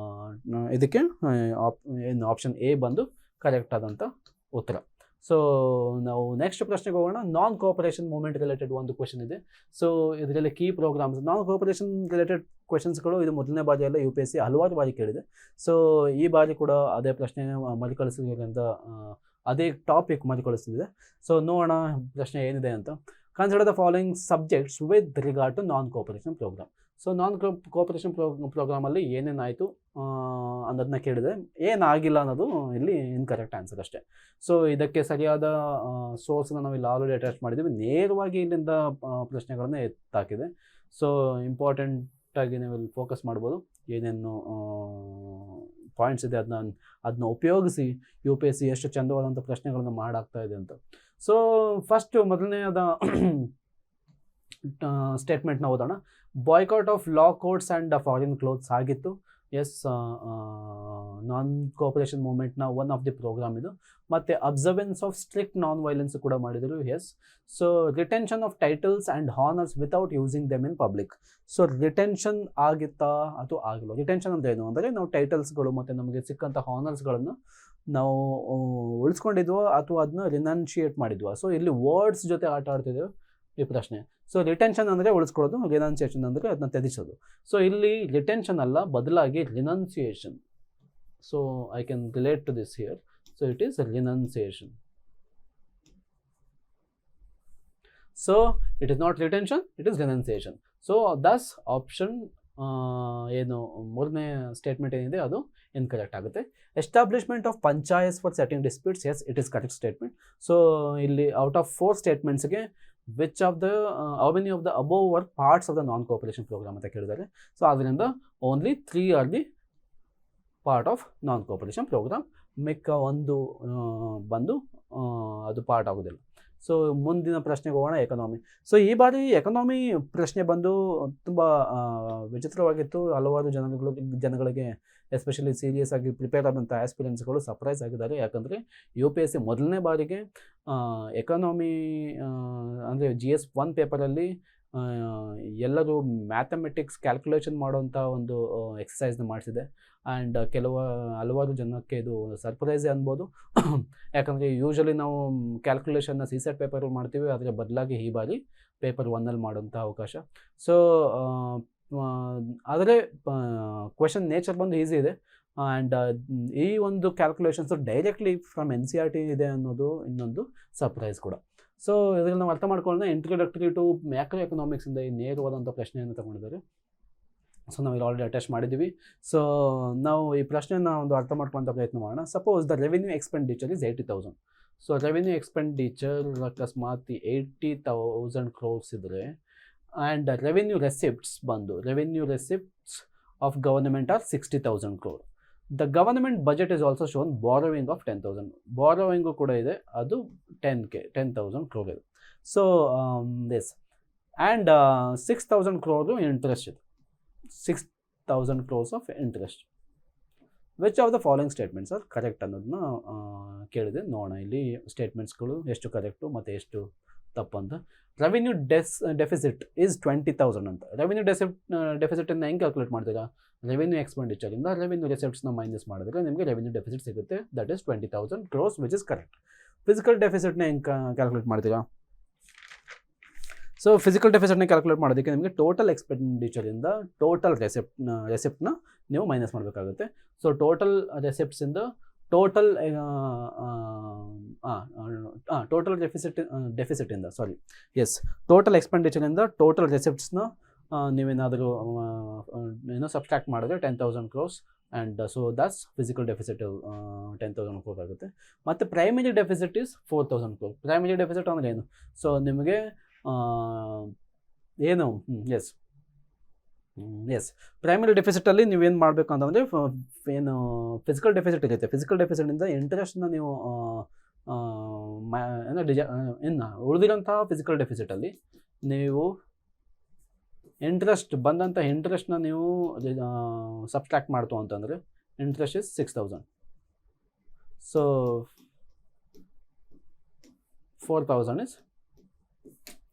ಇದಕ್ಕೆ ಏನು ಆಪ್ಷನ್ ಎ ಬಂದು ಕರೆಕ್ಟ್ ಆದಂಥ ಉತ್ತರ. ಸೊ ನಾವು ನೆಕ್ಸ್ಟ್ ಪ್ರಶ್ನೆಗೆ ಹೋಗೋಣ. ನಾನ್ ಕೋಆಪರೇಷನ್ ಮೂವ್ಮೆಂಟ್ ರಿಲೇಟೆಡ್ ಒಂದು ಕ್ವೆಶನ್ ಇದೆ. ಸೊ ಇದರಲ್ಲಿ key programs non cooperation related ಕ್ವೆಶನ್ಸ್ಗಳು ಇದು ಮೊದಲನೇ ಬಾರಿಯಲ್ಲ ಯು ಪಿ ಎಸ್ ಸಿ ಹಲವಾರು ಬಾರಿ ಕೇಳಿದೆ. ಸೊ ಈ ಬಾರಿ ಕೂಡ ಅದೇ ಪ್ರಶ್ನೆ ಮರುಕಳಿಸಿರೋದ್ರಿಂದ ಅದೇ ಟಾಪಿಕ್ ಮರುಕಳಿಸ್ತಿದೆ. ಸೊ ನೋಡೋಣ ಪ್ರಶ್ನೆ ಏನಿದೆ ಅಂತ. Consider the following subjects with regard to non cooperation program. So non cooperation ಪ್ರೋಗ್ರಾಮಲ್ಲಿ ಏನೇನಾಯಿತು ಅನ್ನೋದನ್ನ ಕೇಳಿದೆ. ಏನಾಗಿಲ್ಲ ಅನ್ನೋದು ಇಲ್ಲಿ ಇನ್ಕರೆಕ್ಟ್ ಆನ್ಸರ್ ಅಷ್ಟೇ. ಸೊ ಇದಕ್ಕೆ ಸರಿಯಾದ ಸೋರ್ಸ್ನ ನಾವು ಇಲ್ಲಿ ಆಲ್ರೆಡಿ ಅಟ್ಯಾಚ್ ಮಾಡಿದ್ದೀವಿ. ನೇರವಾಗಿ ಇಲ್ಲಿಂದ ಪ್ರಶ್ನೆಗಳನ್ನ ಎತ್ತಾಕಿದೆ. ಸೊ ಇಂಪಾರ್ಟೆಂಟಾಗಿ ನೀವು ಇಲ್ಲಿ ಫೋಕಸ್ ಮಾಡ್ಬೋದು. ಏನೇನು ಪಾಯಿಂಟ್ಸ್ ಇದೆ ಅದನ್ನ ಉಪಯೋಗಿಸಿ UPSC ಎಷ್ಟು ಚಂದವಾದಂಥ ಪ್ರಶ್ನೆಗಳನ್ನು ಮಾಡಾಗ್ತಾ ಇದೆ ಅಂತ. ಸೊ ಫಸ್ಟು ಮೊದಲನೇದ ಸ್ಟೇಟ್ಮೆಂಟ್ನ ಓದೋಣ. Boycott of law courts and foreign clothes ಆಗಿತ್ತು. ಎಸ್, ನಾನ್ ಕೋಆಪರೇಷನ್ ಮೂವ್ಮೆಂಟ್ನ ಒನ್ ಆಫ್ ದಿ ಪ್ರೋಗ್ರಾಮ್ ಇದು. ಮತ್ತು observance of strict non violence ಕೂಡ ಮಾಡಿದರು. Yes. So retention of titles and honours without using them in public. So retention ಆಗಿತ್ತಾ ಅಥವಾ ಆಗಿಲ್ಲ? ರಿಟೆನ್ಷನ್ ಅಂತ ಏನು ಅಂದರೆ ನಾವು ಟೈಟಲ್ಸ್ಗಳು ಮತ್ತು ನಮಗೆ ಸಿಕ್ಕಂಥ ಹಾನರ್ಸ್ಗಳನ್ನು ನಾವು ಉಳಿಸ್ಕೊಂಡಿದ್ವೋ ಅಥವಾ ಅದನ್ನ ರಿನನ್ಶಿಯೇಟ್ ಮಾಡಿದ್ವಾ? ಸೊ ಇಲ್ಲಿ ವರ್ಡ್ಸ್ ಜೊತೆ ಆಟ ಆಡ್ತಿದ್ದೇವೆ ಈ ಪ್ರಶ್ನೆ. ಸೊ ರಿಟೆನ್ಷನ್ ಅಂದರೆ ಉಳಿಸ್ಕೊಳ್ಳೋದು, ರಿನನ್ಸಿಯೇಷನ್ ಅಂದರೆ ಅದನ್ನ ತ್ಯಜಿಸೋದು. ಸೊ ಇಲ್ಲಿ ರಿಟೆನ್ಷನ್ ಅಲ್ಲ, ಬದಲಾಗಿ renunciation. So I can relate to this here. So it is renunciation. So it is not retention, it is renunciation. So thus option ಏನು ಮೂರನೇ ಸ್ಟೇಟ್ಮೆಂಟ್ ಏನಿದೆ ಅದು ಇನ್ಕರೆಕ್ಟ್ ಆಗುತ್ತೆ. Establishment of panchayats for setting disputes, yes, it is correct statement. So ಇಲ್ಲಿ ಔಟ್ ಆಫ್ 4 ಸ್ಟೇಟ್ಮೆಂಟ್ಸ್ಗೆ which of the how many of the above were parts of the non cooperation program ಅಂತ ಕೇಳಿದ್ದಾರೆ. ಸೊ ಅದರಿಂದ only 3 are the part of non cooperation program. ಮಿಕ್ಕ ಒಂದು ಬಂದು ಅದು ಪಾರ್ಟ್ ಆಗೋದಿಲ್ಲ. ಸೊ ಮುಂದಿನ ಪ್ರಶ್ನೆಗೆ ಹೋಗೋಣ, ಎಕನಾಮಿ. ಸೊ ಈ ಬಾರಿ ಎಕನಾಮಿ ಪ್ರಶ್ನೆ ಬಂದು ತುಂಬ ವಿಚಿತ್ರವಾಗಿತ್ತು. ಹಲವಾರು ಜನಗಳಿಗೆ ಎಸ್ಪೆಷಲಿ ಸೀರಿಯಸ್ ಆಗಿ ಪ್ರಿಪೇರ್ ಆದಂಥ ಆಸ್ಪಿರೆಂಟ್ಸ್ಗಳು ಸರ್ಪ್ರೈಸ್ ಆಗಿದ್ದಾರೆ. ಯಾಕಂದರೆ UPSC ಮೊದಲನೇ ಬಾರಿಗೆ ಎಕನಾಮಿ ಅಂದರೆ GS 1 ಪೇಪರಲ್ಲಿ ಎಲ್ಲರೂ ಮ್ಯಾಥಮೆಟಿಕ್ಸ್ ಕ್ಯಾಲ್ಕುಲೇಷನ್ ಮಾಡೋವಂಥ ಒಂದು ಎಕ್ಸಸೈಸ್ನ ಮಾಡಿಸಿದೆ. ಆ್ಯಂಡ್ ಹಲವಾರು ಜನಕ್ಕೆ ಇದು ಸರ್ಪ್ರೈಸೇ ಅನ್ಬೋದು. ಯಾಕಂದರೆ ಯೂಶ್ವಲಿ ನಾವು ಕ್ಯಾಲ್ಕುಲೇಷನ್ನ CSET ಪೇಪರಲ್ಲಿ ಮಾಡ್ತೀವಿ, ಅದರ ಬದಲಾಗಿ ಈ ಬಾರಿ ಪೇಪರ್ 1ಅಲ್ಲಿ ಮಾಡೋಂಥ ಅವಕಾಶ. ಸೊ ಆದರೆ ಕ್ವೆಶನ್ ನೇಚರ್ ಬಂದು ಈಸಿ ಇದೆ. ಆ್ಯಂಡ್ ಈ ಒಂದು ಕ್ಯಾಲ್ಕುಲೇಷನ್ಸು ಡೈರೆಕ್ಟ್ಲಿ ಫ್ರಮ್ NCERT ಇದೆ ಅನ್ನೋದು ಇನ್ನೊಂದು ಸರ್ಪ್ರೈಸ್ ಕೂಡ. ಸೊ ಇದರಲ್ಲಿ ನಾವು ಅರ್ಥ ಮಾಡ್ಕೊಳ್ಳೋಣ. ಇಂಟ್ರೊಡಕ್ಟರಿ ಟು ಮ್ಯಾಕ್ರೋ ಎಕನಾಮಿಕ್ಸಿಂದ ಈ ನೇರವಾದಂಥ ಪ್ರಶ್ನೆಯನ್ನು ತಗೊಂಡಿದ್ದಾರೆ. ಸೊ ನಾವು ಇಲ್ಲಿ ಆಲ್ರೆಡಿ ಅಟ್ಯಾಚ್ ಮಾಡಿದ್ದೀವಿ. ಸೊ ನಾವು ಈ ಪ್ರಶ್ನೆಯನ್ನು ಒಂದು ಅರ್ಥ ಮಾಡ್ಕೊಳ್ಳೋಂಥ ಪ್ರಯತ್ನ ಮಾಡೋಣ. Suppose the revenue expenditure is 80,000. So revenue expenditure ಅಕಸ್ಮಾತ್ 80,000 crores ಇದ್ದರೆ, ಆ್ಯಂಡ್ ರೆವಿನ್ಯೂ ರೆಸಿಪ್ಟ್ಸ್ ಬಂದು revenue receipts of government are 60,000 crore. The government budget is also shown borrowing of 10,000. Borrowing ಕೂಡ ಇದೆ, ಅದು 10,000 crore ಇದೆ. So this and 6,000 crore interest ಇದೆ. 6,000 crores of interest. Which of the following statements are correct ಅನ್ನೋದನ್ನ ಕೇಳಿದೆ. ನೋಡೋಣ ಇಲ್ಲಿ ಸ್ಟೇಟ್ಮೆಂಟ್ಸ್ಗಳು ಎಷ್ಟು ಕರೆಕ್ಟು ಮತ್ತು ಎಷ್ಟು ತಪ್ಪು ಅಂತ. ರೆವಿನ್ಯೂ ಡೆಫಿಸಿಟ್ ಈಸ್ 20,000 ಅಂತ. ರೆವಿನ್ಯೂ ಡೆಫಿಸಿಟನ್ನು ಹೆಂಗೆ ಕ್ಯಾಲ್ಕುಲೇಟ್ ಮಾಡ್ತೀರಾ? ರೆವಿನ್ಯೂ ಎಕ್ಸ್ಪೆಂಡಿಚರಿಂದ ರೆವಿನ್ಯೂ ರೆಸಿಪ್ಟ್ಸ್ನ ಮೈನಸ್ ಮಾಡಿದ್ರೆ ನಿಮಗೆ ರೆವಿನ್ಯೂ ಡೆಫಿಸಿಟ್ ಸಿಗುತ್ತೆ. That is 20,000 crores which is correct. Fiscal ಡೆಫಿಸಿಟ್ನ ಹೆಂಗೆ ಕ್ಯಾಲ್ಕುಲೇಟ್ ಮಾಡ್ತೀರಾ? ಸೊ ಫಿಸಿಕಲ್ ಡೆಫಿಸಿಟ್ನ ಕ್ಯಾಲ್ಕುಲೇಟ್ ಮಾಡೋದಕ್ಕೆ ನಿಮಗೆ ಟೋಟಲ್ ಎಕ್ಸ್ಪೆಂಡಿಚರಿಂದ ಟೋಟಲ್ ರೆಸಿಪ್ಟ್ನ ನೀವು ಮೈನಸ್ ಮಾಡಬೇಕಾಗುತ್ತೆ. ಸೊ ಟೋಟಲ್ ರೆಸಿಪ್ಟ್ಸಿಂದ ಟೋಟಲ್ ಡೆಫಿಸಿಟಿಂದ ಟೋಟಲ್ ಎಕ್ಸ್ಪೆಂಡಿಚರಿಂದ ಟೋಟಲ್ ರೆಸಿಪ್ಟ್ಸ್ನ ನೀವೇನಾದರೂ ಸಬ್ಸ್ಟ್ರಾಕ್ಟ್ ಮಾಡಿದ್ರೆ 10,000 crores. And so that's fiscal deficit 10,000 crore ಆಗುತ್ತೆ. ಮತ್ತು primary deficit is 4,000 crore. Primary deficit ಅಂದರೆ ಏನು? ಸೊ ನಿಮಗೆ ಏನು ಪ್ರೈಮರಿ ಡೆಫಿಸಿಟಲ್ಲಿ ನೀವೇನು ಮಾಡಬೇಕು ಅಂತಂದರೆ ಏನು ಫಿಸಿಕಲ್ ಡೆಫಿಸಿಟ್ ಇರುತ್ತೆ. ಫಿಸಿಕಲ್ ಡೆಫಿಸಿಟಿಂದ ಇಂಟ್ರೆಸ್ಟ್ನ ನೀವು ಇನ್ನು ಉಳಿದಿರೋಂಥ ಫಿಸಿಕಲ್ ಡೆಫಿಸಿಟಲ್ಲಿ ನೀವು ಬಂದಂಥ ಇಂಟ್ರೆಸ್ಟ್ನ ನೀವು ಸಬ್ಸ್ಟ್ರಾಕ್ಟ್ ಮಾಡ್ತು ಅಂತಂದರೆ interest is 6,000. So 4,000 is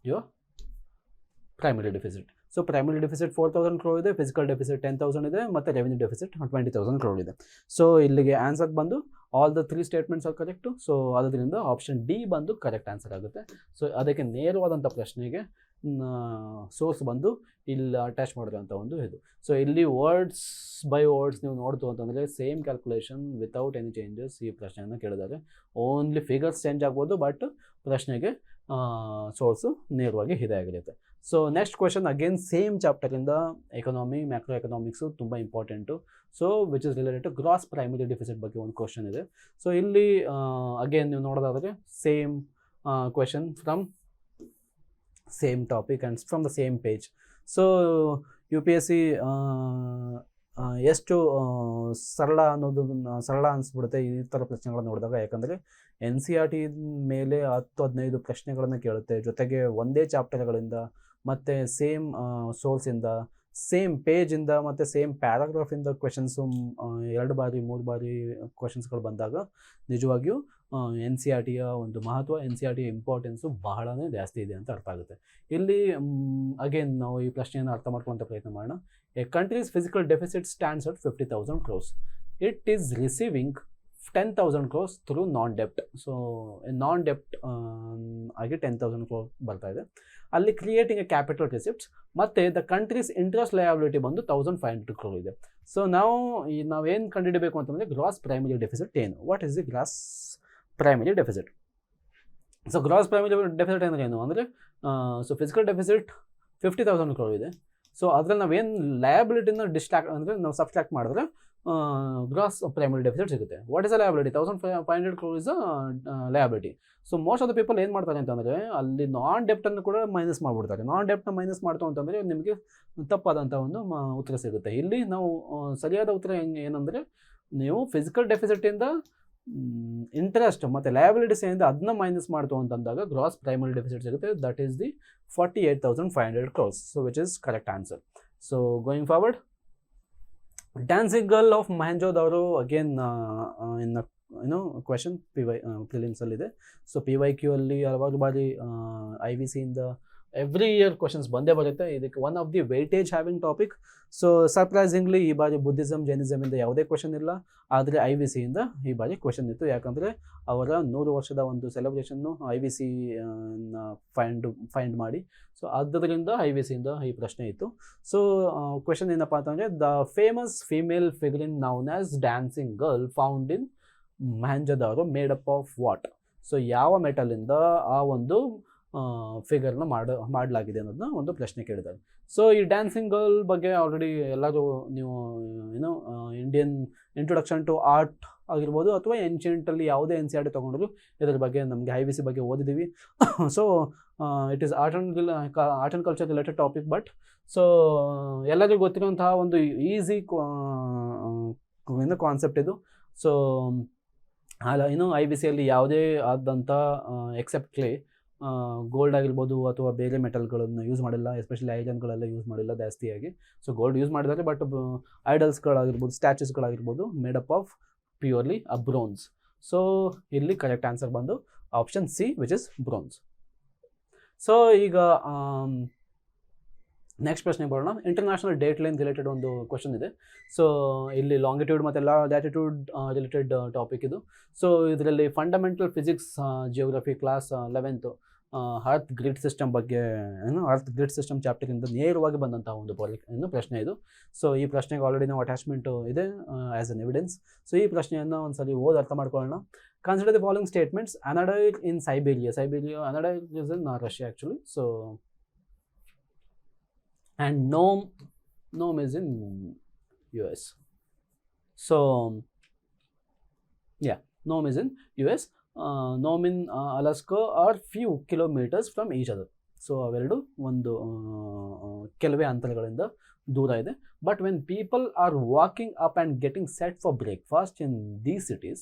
your primary deficit. So primary deficit 4,000 crore ಇದೆ, ಫಿಸಿಕಲ್ ಡೆಫಿಸಿಟ್ 10,000 ಇದೆ, ಮತ್ತು ರೆವಿನ್ಯೂ ಡೆಫಿಸಿಟ್ 20,000 crore ಇದೆ. ಸೊ ಇಲ್ಲಿಗೆ ಆನ್ಸರ್ ಬಂದು all the 3 statements are correct. So ಅದರಿಂದ ಆಪ್ಷನ್ ಡಿ ಬಂದು ಕರೆಕ್ಟ್ ಆನ್ಸರ್ ಆಗುತ್ತೆ. ಸೊ ಅದಕ್ಕೆ ನೇರವಾದಂಥ ಪ್ರಶ್ನೆಗೆ ಸೋರ್ಸ್ ಬಂದು ಇಲ್ಲಿ ಅಟ್ಯಾಚ್ ಮಾಡಿರೋಂಥ ಒಂದು ಇದು. ಸೊ ಇಲ್ಲಿ ವರ್ಡ್ಸ್ ಬೈ ವರ್ಡ್ಸ್ ನೀವು ನೋಡ್ತು ಅಂತಂದರೆ same calculation without any changes ಈ ಪ್ರಶ್ನೆಯನ್ನು ಕೇಳಿದ್ದಾರೆ. ಓನ್ಲಿ ಫಿಗರ್ಸ್ ಚೇಂಜ್ ಆಗ್ಬೋದು, ಬಟ್ ಪ್ರಶ್ನೆಗೆ ಸೋರ್ಸು ನೇರವಾಗಿ ಇದೇ ಆಗಿರುತ್ತೆ. So next question again same ಚಾಪ್ಟರಿಂದ ಎಕನಾಮಿ, ಮ್ಯಾಕ್ರೋ ಎಕನಾಮಿಕ್ಸು ತುಂಬ important. So which is related to gross primary deficit ಬಗ್ಗೆ ಒಂದು ಕ್ವೆಶನ್ ಇದೆ. ಸೊ ಇಲ್ಲಿ ಅಗೇನ್ ನೀವು ನೋಡೋದಾದರೆ same question from same topic and from the same page. So U P S C ಎಷ್ಟು ಸರಳ ಅನ್ನೋದು ಸರಳ ಅನಿಸ್ಬಿಡುತ್ತೆ ಈ ಥರ ಪ್ರಶ್ನೆಗಳನ್ನ ನೋಡಿದಾಗ. ಯಾಕಂದರೆ ಎನ್ ಸಿ ಆರ್ ಟಿ ಮೇಲೆ 10-15 ಪ್ರಶ್ನೆಗಳನ್ನು ಕೇಳುತ್ತೆ, ಜೊತೆಗೆ ಒಂದೇ ಚಾಪ್ಟರ್ಗಳಿಂದ ಮತ್ತು ಸೇಮ್ ಸೋರ್ಸಿಂದ, ಸೇಮ್ ಪೇಜಿಂದ ಮತ್ತು ಸೇಮ್ ಪ್ಯಾರಾಗ್ರಾಫಿಂದ ಕ್ವೆಶನ್ಸು 2 ಬಾರಿ 3 ಬಾರಿ ಕ್ವೆಶನ್ಸ್ಗಳು ಬಂದಾಗ ನಿಜವಾಗಿಯೂ ಎನ್ ಸಿ ಆರ್ ಟಿಯ ಒಂದು ಮಹತ್ವ, ಎನ್ ಸಿ ಆರ್ ಟಿಯ ಇಂಪಾರ್ಟೆನ್ಸು ಬಹಳನೇ ಜಾಸ್ತಿ ಇದೆ ಅಂತ ಅರ್ಥ ಆಗುತ್ತೆ. ಇಲ್ಲಿ ಅಗೇನ್ ನಾವು ಈ ಪ್ರಶ್ನೆಯನ್ನು ಅರ್ಥ ಮಾಡ್ಕೊಳ್ಳೋಂಥ ಪ್ರಯತ್ನ ಮಾಡೋಣ. A countries fiscal deficit stands at 50,000 crores. It is receiving 10,000 crores through non ಡೆಪ್ಟ್. ಸೊ ನಾನ್ ಡೆಪ್ಟ್ ಆಗಿ 10,000 crores ಬರ್ತಾ ಇದೆ. ಅಲ್ಲಿ ಕ್ರಿಯೇಟಿಂಗ್ ಎ ಕ್ಯಾಪಿಟಲ್ ರಿಸಿಪ್ಟ್ಸ್ ಮತ್ತು ದ ಕಂಟ್ರೀಸ್ ಇಂಟ್ರೆಸ್ಟ್ ಲಯಬಿಲಿಟಿ ಬಂದು 1,500 crores ಇದೆ. ಸೊ ನಾವೇನು ಕಂಡುಹಿಡಬೇಕು ಅಂತಂದರೆ ಗ್ರಾಸ್ ಪ್ರೈಮರಿ ಡೆಫಿಸಿಟ್ ಏನು, what is the gross primary deficit. So gross primary deficit ಅಂದರೆ ಏನು ಅಂದರೆ ಸೊ ಫಿಸಿಕಲ್ ಡೆಫಿಸಿಟ್ 50,000 crores ಇದೆ. ಸೊ ಅದ್ರಲ್ಲಿ ನಾವೇನು ಲಯಬಿಲಿಟಿನ ನಾವು ಸಬ್ಸ್ಟ್ರಾಕ್ಟ್ ಮಾಡಿದ್ರೆ ಗ್ರಾಸ್ ಪ್ರೈಮರಿ ಡೆಫಿಸಿಟ್ ಸಿಗುತ್ತೆ. What is a liability? 1,500 crores is liability. So most of the people ಏನು ಮಾಡ್ತಾರೆ ಅಂತಂದರೆ ಅಲ್ಲಿ ನಾನ್ ಡೆಪ್ಟನ್ನು ಕೂಡ ಮೈನಸ್ ಮಾಡಿಬಿಡ್ತಾರೆ. ನಾನ್ ಡೆಪ್ಟನ್ನ ಮೈನಸ್ ಮಾಡ್ತು ಅಂತಂದರೆ ನಿಮಗೆ ತಪ್ಪಾದಂಥ ಒಂದು ಉತ್ತರ ಸಿಗುತ್ತೆ. ಇಲ್ಲಿ ನಾವು ಸರಿಯಾದ ಉತ್ತರ ಏನಂದರೆ ನೀವು ಫಿಸಿಕಲ್ ಡೆಫಿಸಿಟಿಂದ ಇಂಟ್ರೆಸ್ಟ್ ಮತ್ತು ಲಯಬಿಲಿಟೀಸ್ ಏನಿದೆ ಅದನ್ನ ಮೈನಸ್ ಮಾಡ್ತು ಅಂತಂದಾಗ ಗ್ರಾಸ್ ಪ್ರೈಮರಿ ಡೆಫಿಸಿಟ್ ಸಿಗುತ್ತೆ. That is the 48,500 crores. So which is correct answer. So going forward, dancing girl of Mohenjodaro again in question ಪ್ರಿಲಿಮ್ಸಲ್ಲಿದೆ. ಸೊ PYQ ಅಲ್ಲಿ ಹಲವಾರು ಬಾರಿ IVC ಇಂದ ಎವ್ರಿ ಇಯರ್ ಕ್ವಶನ್ಸ್ ಬಂದೇ ಬರುತ್ತೆ. ಇದಕ್ಕೆ one of the weightage having topic. So surprisingly ಈ ಬಾರಿ ಬುದ್ಧಿಸಮ್, ಜೈನಿಸಮಿಂದ ಯಾವುದೇ ಕ್ವಶನ್ ಇಲ್ಲ, ಆದರೆ IVC ಇಂದ ಈ ಬಾರಿ ಕ್ವಶನ್ ಇತ್ತು. ಯಾಕಂದರೆ ಅವರ 100 ವರ್ಷದ ಒಂದು ಸೆಲೆಬ್ರೇಷನ್ನು IVC ಫೈಂಡ್ ಮಾಡಿ, ಸೊ ಆದ್ದರಿಂದ IVC ಇಂದ ಈ ಪ್ರಶ್ನೆ ಇತ್ತು. ಸೊ ಕ್ವೆಶನ್ ಏನಪ್ಪ ಅಂತಂದರೆ the famous female figurine known as dancing girl found in Mohenjodaro made up of what. So ಯಾವ ಮೆಟಲಿಂದ ಆ ಒಂದು ಫಿಗರ್ನ ಮಾಡಲಾಗಿದೆ ಅನ್ನೋದನ್ನ ಒಂದು ಪ್ರಶ್ನೆ ಕೇಳಿದ್ದಾರೆ. ಸೊ ಈ ಡ್ಯಾನ್ಸಿಂಗ್ ಗರ್ಲ್ ಬಗ್ಗೆ ಆಲ್ರೆಡಿ ಎಲ್ಲರೂ ನೀವು ಇಂಡಿಯನ್ ಇಂಟ್ರೊಡಕ್ಷನ್ ಟು ಆರ್ಟ್ ಆಗಿರ್ಬೋದು ಅಥವಾ ಏನ್ಷಿಯಂಟಲ್ಲಿ ಯಾವುದೇ NCERT ತೊಗೊಂಡ್ರು ಇದರ ಬಗ್ಗೆ ನಮಗೆ IVC ಬಗ್ಗೆ ಓದಿದ್ದೀವಿ. So it is art and culture related topic. But so ಎಲ್ಲರಿಗೂ ಗೊತ್ತಿರುವಂತಹ ಒಂದು ಈಸಿ ಕಾನ್ಸೆಪ್ಟ್ ಇದು. ಸೊ IVCಯಲ್ಲಿ ಯಾವುದೇ ಆದಂಥ ಎಕ್ಸೆಪ್ಟ್ ಕ್ಲೇ, ಗೋಲ್ಡ್ ಆಗಿರ್ಬೋದು ಅಥವಾ ಬೇರೆ ಮೆಟಲ್ಗಳನ್ನು ಯೂಸ್ ಮಾಡಿಲ್ಲ, ಎಸ್ಪೆಷಲಿ ಐರನ್ಗಳೆಲ್ಲ ಯೂಸ್ ಮಾಡಿಲ್ಲ ಜಾಸ್ತಿಯಾಗಿ. ಸೊ ಗೋಲ್ಡ್ ಯೂಸ್ ಮಾಡಿದ್ದಾರೆ, ಬಟ್ ಐಡಲ್ಸ್ಗಳಾಗಿರ್ಬೋದು, ಸ್ಟ್ಯಾಚ್ಯೂಸ್ಗಳಾಗಿರ್ಬೋದು made up of purely bronze. So ಇಲ್ಲಿ ಕರೆಕ್ಟ್ ಆನ್ಸರ್ ಬಂದು option C, which is bronze. So ಈಗ ನೆಕ್ಸ್ಟ್ ಪ್ರಶ್ನೆ ಬರೋಣ. ಇಂಟರ್ನ್ಯಾಷನಲ್ ಡೇಟ್ ಲೈನ್ ರಿಲೇಟೆಡ್ ಒಂದು ಕ್ವಶನ್ ಇದೆ. ಸೊ ಇಲ್ಲಿ ಲಾಂಗಿಟ್ಯೂಡ್ ಮತ್ತು ಲ್ಯಾಟಿಟ್ಯೂಡ್ ರಿಲೇಟೆಡ್ ಟಾಪಿಕ್ ಇದು. ಸೊ ಇದರಲ್ಲಿ fundamental physics geography class 11th earth grid system ಬಗ್ಗೆ ಅರ್ತ್ ಗ್ರಿಡ್ ಸಿಸ್ಟಮ್ ಚಾಪ್ಟರಿಂದ ನೇರವಾಗಿ ಬಂದಂತಹ ಒಂದು ಪ್ರಶ್ನೆ ಇದು. ಸೊ ಈ ಪ್ರಶ್ನೆಗೆ ಆಲ್ರೆಡಿ ನಾವು ಅಟ್ಯಾಚ್ಮೆಂಟ್ ಇದೆ ಆ್ಯಸ್ ಅನ್ ಎವಿಡೆನ್ಸ್. ಸೊ ಈ ಪ್ರಶ್ನೆಯನ್ನು ಒಂದ್ಸಲಿ ಅರ್ಥ ಮಾಡ್ಕೊಳ್ಳೋಣ. Consider the following statements. Anadyr in Siberia. Anadyr is in Russia actually. So and Nome is in US. So yeah, Nome is in US. Nome in Alaska are few kilometers from each other. So ಅವೆರಡು ಒಂದು ಕೆಲವೇ ಅಂತರಗಳಿಂದ ದೂರ ಇದೆ. But when people are walking up and getting set for breakfast in these cities,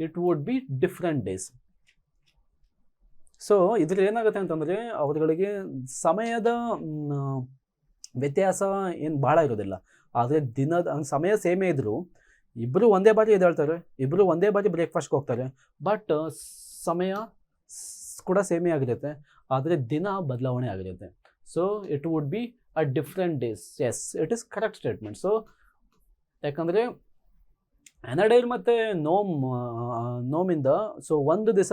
it would be different days. So ಇದ್ರಲ್ಲಿ ಏನಾಗುತ್ತೆ ಅಂತಂದರೆ ಅವರುಗಳಿಗೆ ಸಮಯದ ವ್ಯತ್ಯಾಸ ಏನು ಭಾಳ ಇರೋದಿಲ್ಲ. ಆದರೆ ದಿನದ ಸಮಯ ಸೇಮೇ ಇದ್ದರೂ ಇಬ್ಬರು ಒಂದೇ ಬಾರಿ ಎದ್ದೇಳ್ತಾರೆ, ಇಬ್ಬರು ಒಂದೇ ಬಾರಿ ಬ್ರೇಕ್ಫಾಸ್ಟ್ಗೆ ಹೋಗ್ತಾರೆ. ಬಟ್ ಸಮಯ ಕೂಡ ಸೇಮೇ ಆಗಿರುತ್ತೆ, ಆದರೆ ದಿನ ಬದಲಾವಣೆ ಆಗಿರುತ್ತೆ. So it would be a different days. Yes, it is correct statement. So ಯಾಕಂದರೆ ಅನಡೈರ್ ಮತ್ತು ನೋಮಿಂದ ಸೊ ಒಂದು ದಿವಸ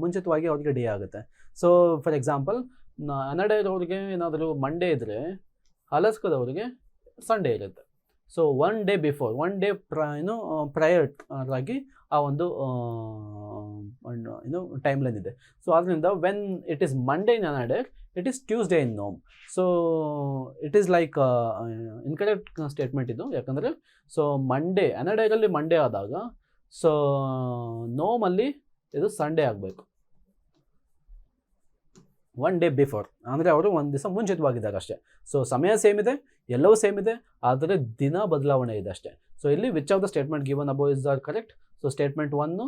ಮುಂಚಿತವಾಗಿ ಅವ್ರಿಗೆ ಡೇ ಆಗುತ್ತೆ. ಸೊ ಫಾರ್ ಎಕ್ಸಾಂಪಲ್ ಅನಡೈರ್ ಅವ್ರಿಗೆ ಏನಾದರೂ ಮಂಡೇ ಇದ್ದರೆ ಅಲಾಸ್ಕಾದವ್ರಿಗೆ ಸಂಡೇ ಇರುತ್ತೆ. So one day before, one day prior ಆಗಿ ಆ ಒಂದು ಟೈಮ್ ಲೈನ್ ಇದೆ. ಸೊ ಅದರಿಂದ when it is Monday in Anadyr, it is Tuesday in Nome. So it is like incorrect statement ಇದು. ಯಾಕಂದರೆ ಸೊ ಮಂಡೇ ಅನಡೇರಲ್ಲಿ ಮಂಡೇ ಆದಾಗ, ಸೊ ನೋಮಲ್ಲಿ ಇದು ಸಂಡೇ ಆಗಬೇಕು. ಒನ್ ಡೇ ಬಿಫೋರ್ ಅಂದರೆ ಅವರು ಒಂದು ದಿವಸ ಮುಂಚಿತವಾಗಿದ್ದಾಗ ಅಷ್ಟೇ. ಸೊ ಸಮಯ ಸೇಮ್ ಇದೆ, ಎಲ್ಲವೂ ಸೇಮ್ ಇದೆ, ಆದರೆ ದಿನ ಬದಲಾವಣೆ ಇದೆ ಅಷ್ಟೇ. ಸೊ ಇಲ್ಲಿ which of the statement given above is are correct? So statement 1,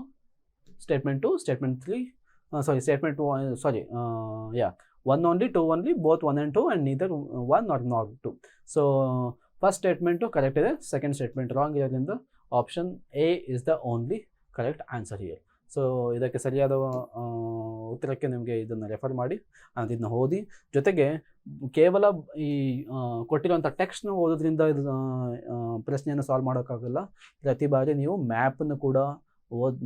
statement 2, statement 3, statement 1 only, 2 only, both 1 and 2, and neither 1 or not 2. So first statement correct ಇದೆ, ಸೆಕೆಂಡ್ ಸ್ಟೇಟ್ಮೆಂಟ್ ರಾಂಗ್ ಇರೋದ್ರಿಂದ option A is the only correct answer here. So ಇದಕ್ಕೆ ಸರಿಯಾದ ಉತ್ತರಕ್ಕೆ ನಿಮಗೆ ಇದನ್ನು ರೆಫರ್ ಮಾಡಿ, ಇದನ್ನ ಓದಿ. ಜೊತೆಗೆ ಕೇವಲ ಈ ಕೊಟ್ಟಿರುವಂಥ ಟೆಕ್ಸ್ಟ್ನ ಓದೋದ್ರಿಂದ ಇದು ಪ್ರಶ್ನೆಯನ್ನು ಸಾಲ್ವ್ ಮಾಡೋಕ್ಕಾಗಲ್ಲ. ಪ್ರತಿ ಬಾರಿ ನೀವು ಮ್ಯಾಪನ್ನು ಕೂಡ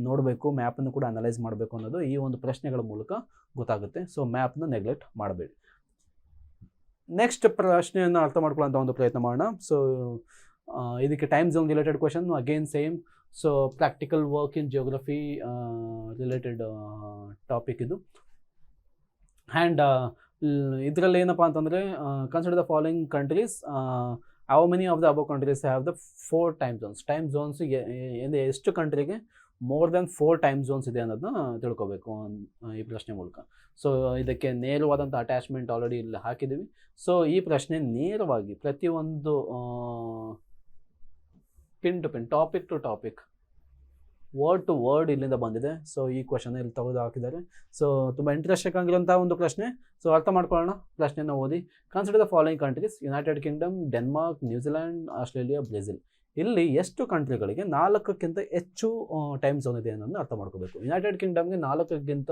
ನೋಡಬೇಕು, ಮ್ಯಾಪನ್ನು ಕೂಡ ಅನಲೈಸ್ ಮಾಡಬೇಕು ಅನ್ನೋದು ಈ ಒಂದು ಪ್ರಶ್ನೆಗಳ ಮೂಲಕ ಗೊತ್ತಾಗುತ್ತೆ. ಸೊ ಮ್ಯಾಪ್ನ ನೆಗ್ಲೆಕ್ಟ್ ಮಾಡಬೇಡಿ. ನೆಕ್ಸ್ಟ್ ಪ್ರಶ್ನೆಯನ್ನು ಅರ್ಥ ಮಾಡ್ಕೊಳ್ಳೋಂಥ ಒಂದು ಪ್ರಯತ್ನ ಮಾಡೋಣ. ಸೊ ಇದಕ್ಕೆ time zone related question, again same. So practical work in geography related topic ಇದು. ಆ್ಯಂಡ್ ಇದರಲ್ಲಿ ಏನಪ್ಪ ಅಂತಂದರೆ, consider the following countries, how many of the above countries have the 4 time zones. Time zones ಎಷ್ಟು ಕಂಟ್ರಿಗೆ ಮೋರ್ ದೆನ್ 4 ಟೈಮ್ ಝೋನ್ಸ್ ಇದೆ ಅನ್ನೋದನ್ನ ತಿಳ್ಕೊಬೇಕು ಈ ಪ್ರಶ್ನೆ ಮೂಲಕ. ಸೊ ಇದಕ್ಕೆ ನೇರವಾದಂಥ ಅಟ್ಯಾಚ್ಮೆಂಟ್ ಆಲ್ರೆಡಿ ಇಲ್ಲಿ ಹಾಕಿದ್ದೀವಿ. ಸೊ ಈ ಪ್ರಶ್ನೆ ನೇರವಾಗಿ ಪ್ರತಿಯೊಂದು pin to pin, topic to topic, word to word ಇಲ್ಲಿಂದ ಬಂದಿದೆ. ಸೊ ಈ ಕ್ವಶನ್ ಇಲ್ಲಿ ತೆಗೆದು ಹಾಕಿದ್ದಾರೆ. ಸೊ ತುಂಬ ಇಂಟ್ರೆಸ್ಟಿಂಗ್ ಆಗಿರೋಂಥ ಒಂದು ಪ್ರಶ್ನೆ. ಸೊ ಅರ್ಥ ಮಾಡ್ಕೊಳ್ಳೋಣ, ಪ್ರಶ್ನೆಯನ್ನು ಓದಿ. Consider the following countries, United Kingdom, Denmark, New Zealand, Australia, Brazil. ಇಲ್ಲಿ ಎಷ್ಟು ಕಂಟ್ರಿಗಳಿಗೆ 4ಕ್ಕಿಂತ ಹೆಚ್ಚು ಟೈಮ್ ಝೋನ್ ಇದೆ ಅನ್ನೋದನ್ನ ಅರ್ಥ ಮಾಡ್ಕೋಬೇಕು. ಯುನೈಟೆಡ್ ಕಿಂಗ್ಡಮ್ಗೆ 4ಕ್ಕಿಂತ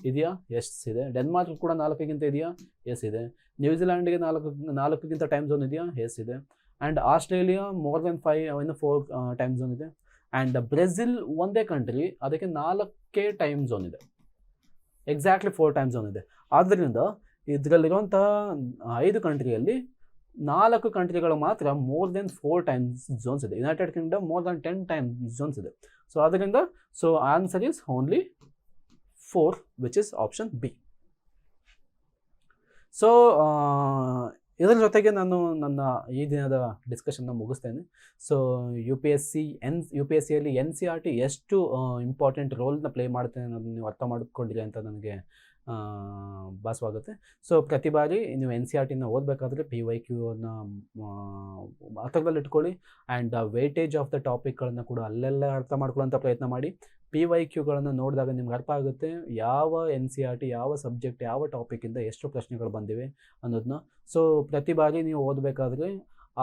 ಇದೆಯಾ? ಎಸ್ ಇದೆ. ಡೆನ್ಮಾರ್ಕ್ ಕೂಡ 4ಕ್ಕಿಂತ ಇದೆಯಾ? ಎಸ್ ಇದೆ. ನ್ಯೂಜಿಲ್ಯಾಂಡ್ಗೆ 4ಕ್ಕಿಂತ ಟೈಮ್ ಝೋನ್ ಇದೆಯಾ? ಎಸ್ ಇದೆ. And Australia more than 4 time zone ಇದೆ. ಆ್ಯಂಡ್ ಬ್ರೆಜಿಲ್ ಒಂದೇ ಕಂಟ್ರಿ, ಅದಕ್ಕೆ 4 ಟೈಮ್ ಝೋನ್ ಇದೆ, ಎಕ್ಸಾಕ್ಟ್ಲಿ 4 ಟೈಮ್ ಝೋನ್ ಇದೆ. ಆದ್ದರಿಂದ ಇದರಲ್ಲಿರುವಂತಹ 5 ಕಂಟ್ರಿಯಲ್ಲಿ 4 ಕಂಟ್ರಿಗಳು ಮಾತ್ರ ಮೋರ್ ದೆನ್ 4 ಟೈಮ್ ಝೋನ್ಸ್ ಇದೆ. United Kingdom more than 10 time zones ಇದೆ. ಸೊ ಅದರಿಂದ so answer is only 4, which is option B. So ಇದರ ಜೊತೆಗೆ ನಾನು ನನ್ನ ಈ ದಿನದ ಡಿಸ್ಕಷನ್ನ ಮುಗಿಸ್ತೇನೆ. ಸೊ ಯು ಪಿ ಎಸ್ ಸಿಯಲ್ಲಿ NCERT ಎಷ್ಟು ಇಂಪಾರ್ಟೆಂಟ್ ರೋಲ್ನ ಪ್ಲೇ ಮಾಡುತ್ತೆ ಅನ್ನೋದನ್ನು ನೀವು ಅರ್ಥ ಮಾಡ್ಕೊಂಡಿರಿ ಅಂತ ನನಗೆ ಭಾಸವಾಗುತ್ತೆ. ಸೊ ಪ್ರತಿ ಬಾರಿ ನೀವು NCERTನ ಓದಬೇಕಾದ್ರೆ PYQ ಅರ್ಥದಲ್ಲಿ ಇಟ್ಕೊಳ್ಳಿ. ಆ್ಯಂಡ್ ವೇಟೇಜ್ ಆಫ್ ದ ಟಾಪಿಕ್ಗಳನ್ನು ಕೂಡ ಅಲ್ಲೆಲ್ಲ ಅರ್ಥ ಮಾಡ್ಕೊಳ್ಳೋಂಥ ಪ್ರಯತ್ನ ಮಾಡಿ. PYQಗಳನ್ನು ನೋಡಿದಾಗ ನಿಮ್ಗೆ ಅರ್ಥ ಆಗುತ್ತೆ ಯಾವ NCERT, ಯಾವ ಸಬ್ಜೆಕ್ಟ್, ಯಾವ ಟಾಪಿಕಿಂದ ಎಷ್ಟು ಪ್ರಶ್ನೆಗಳು ಬಂದಿವೆ ಅನ್ನೋದನ್ನ. ಸೊ ಪ್ರತಿ ಬಾರಿ ನೀವು ಓದಬೇಕಾದ್ರೆ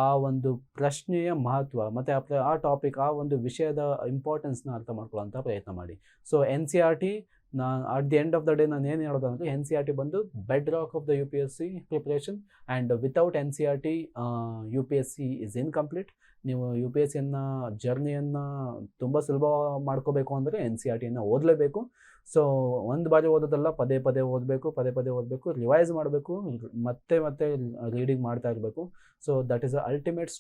ಆ ಒಂದು ಪ್ರಶ್ನೆಯ ಮಹತ್ವ ಮತ್ತು ಆ ಟಾಪಿಕ್, ಆ ಒಂದು ವಿಷಯದ ಇಂಪಾರ್ಟೆನ್ಸ್ನ ಅರ್ಥ ಮಾಡ್ಕೊಳ್ಳೋಂಥ ಪ್ರಯತ್ನ ಮಾಡಿ. So NCERT at the end of the day ನಾನು ಏನು ಹೇಳೋದಂದರೆ, NCERT ಬಂದು bed rock of the UPSC preparation. And without NCERT UPSC is incomplete. ನೀವು UPSCಯನ್ನು ಜರ್ನಿಯನ್ನು ತುಂಬ ಸುಲಭ ಮಾಡ್ಕೋಬೇಕು ಅಂದರೆ NCERTಯನ್ನು ಓದಲೇಬೇಕು. ಸೊ ಒಂದು ಬಾರಿ ಓದೋದಲ್ಲ, ಪದೇ ಪದೇ ಓದಬೇಕು, ರಿವೈಸ್ ಮಾಡಬೇಕು, ಮತ್ತೆ ರೀಡಿಂಗ್ ಮಾಡ್ತಾ ಇರಬೇಕು. So that is the ultimate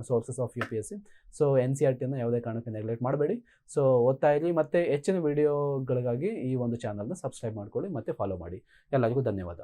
sources of UPSC. So NCERTಯನ್ನು ಯಾವುದೇ ಕಾರಣಕ್ಕೆ ನೆಗ್ಲೆಕ್ಟ್ ಮಾಡಬೇಡಿ. ಸೊ ಓದ್ತಾ ಇರಿ. ಮತ್ತು ಹೆಚ್ಚಿನ ವಿಡಿಯೋಗಳಿಗಾಗಿ ಈ ಒಂದು ಚಾನಲ್ನ ಸಬ್ಸ್ಕ್ರೈಬ್ ಮಾಡ್ಕೊಳ್ಳಿ ಮತ್ತು ಫಾಲೋ ಮಾಡಿ. ಎಲ್ಲರಿಗೂ ಧನ್ಯವಾದ.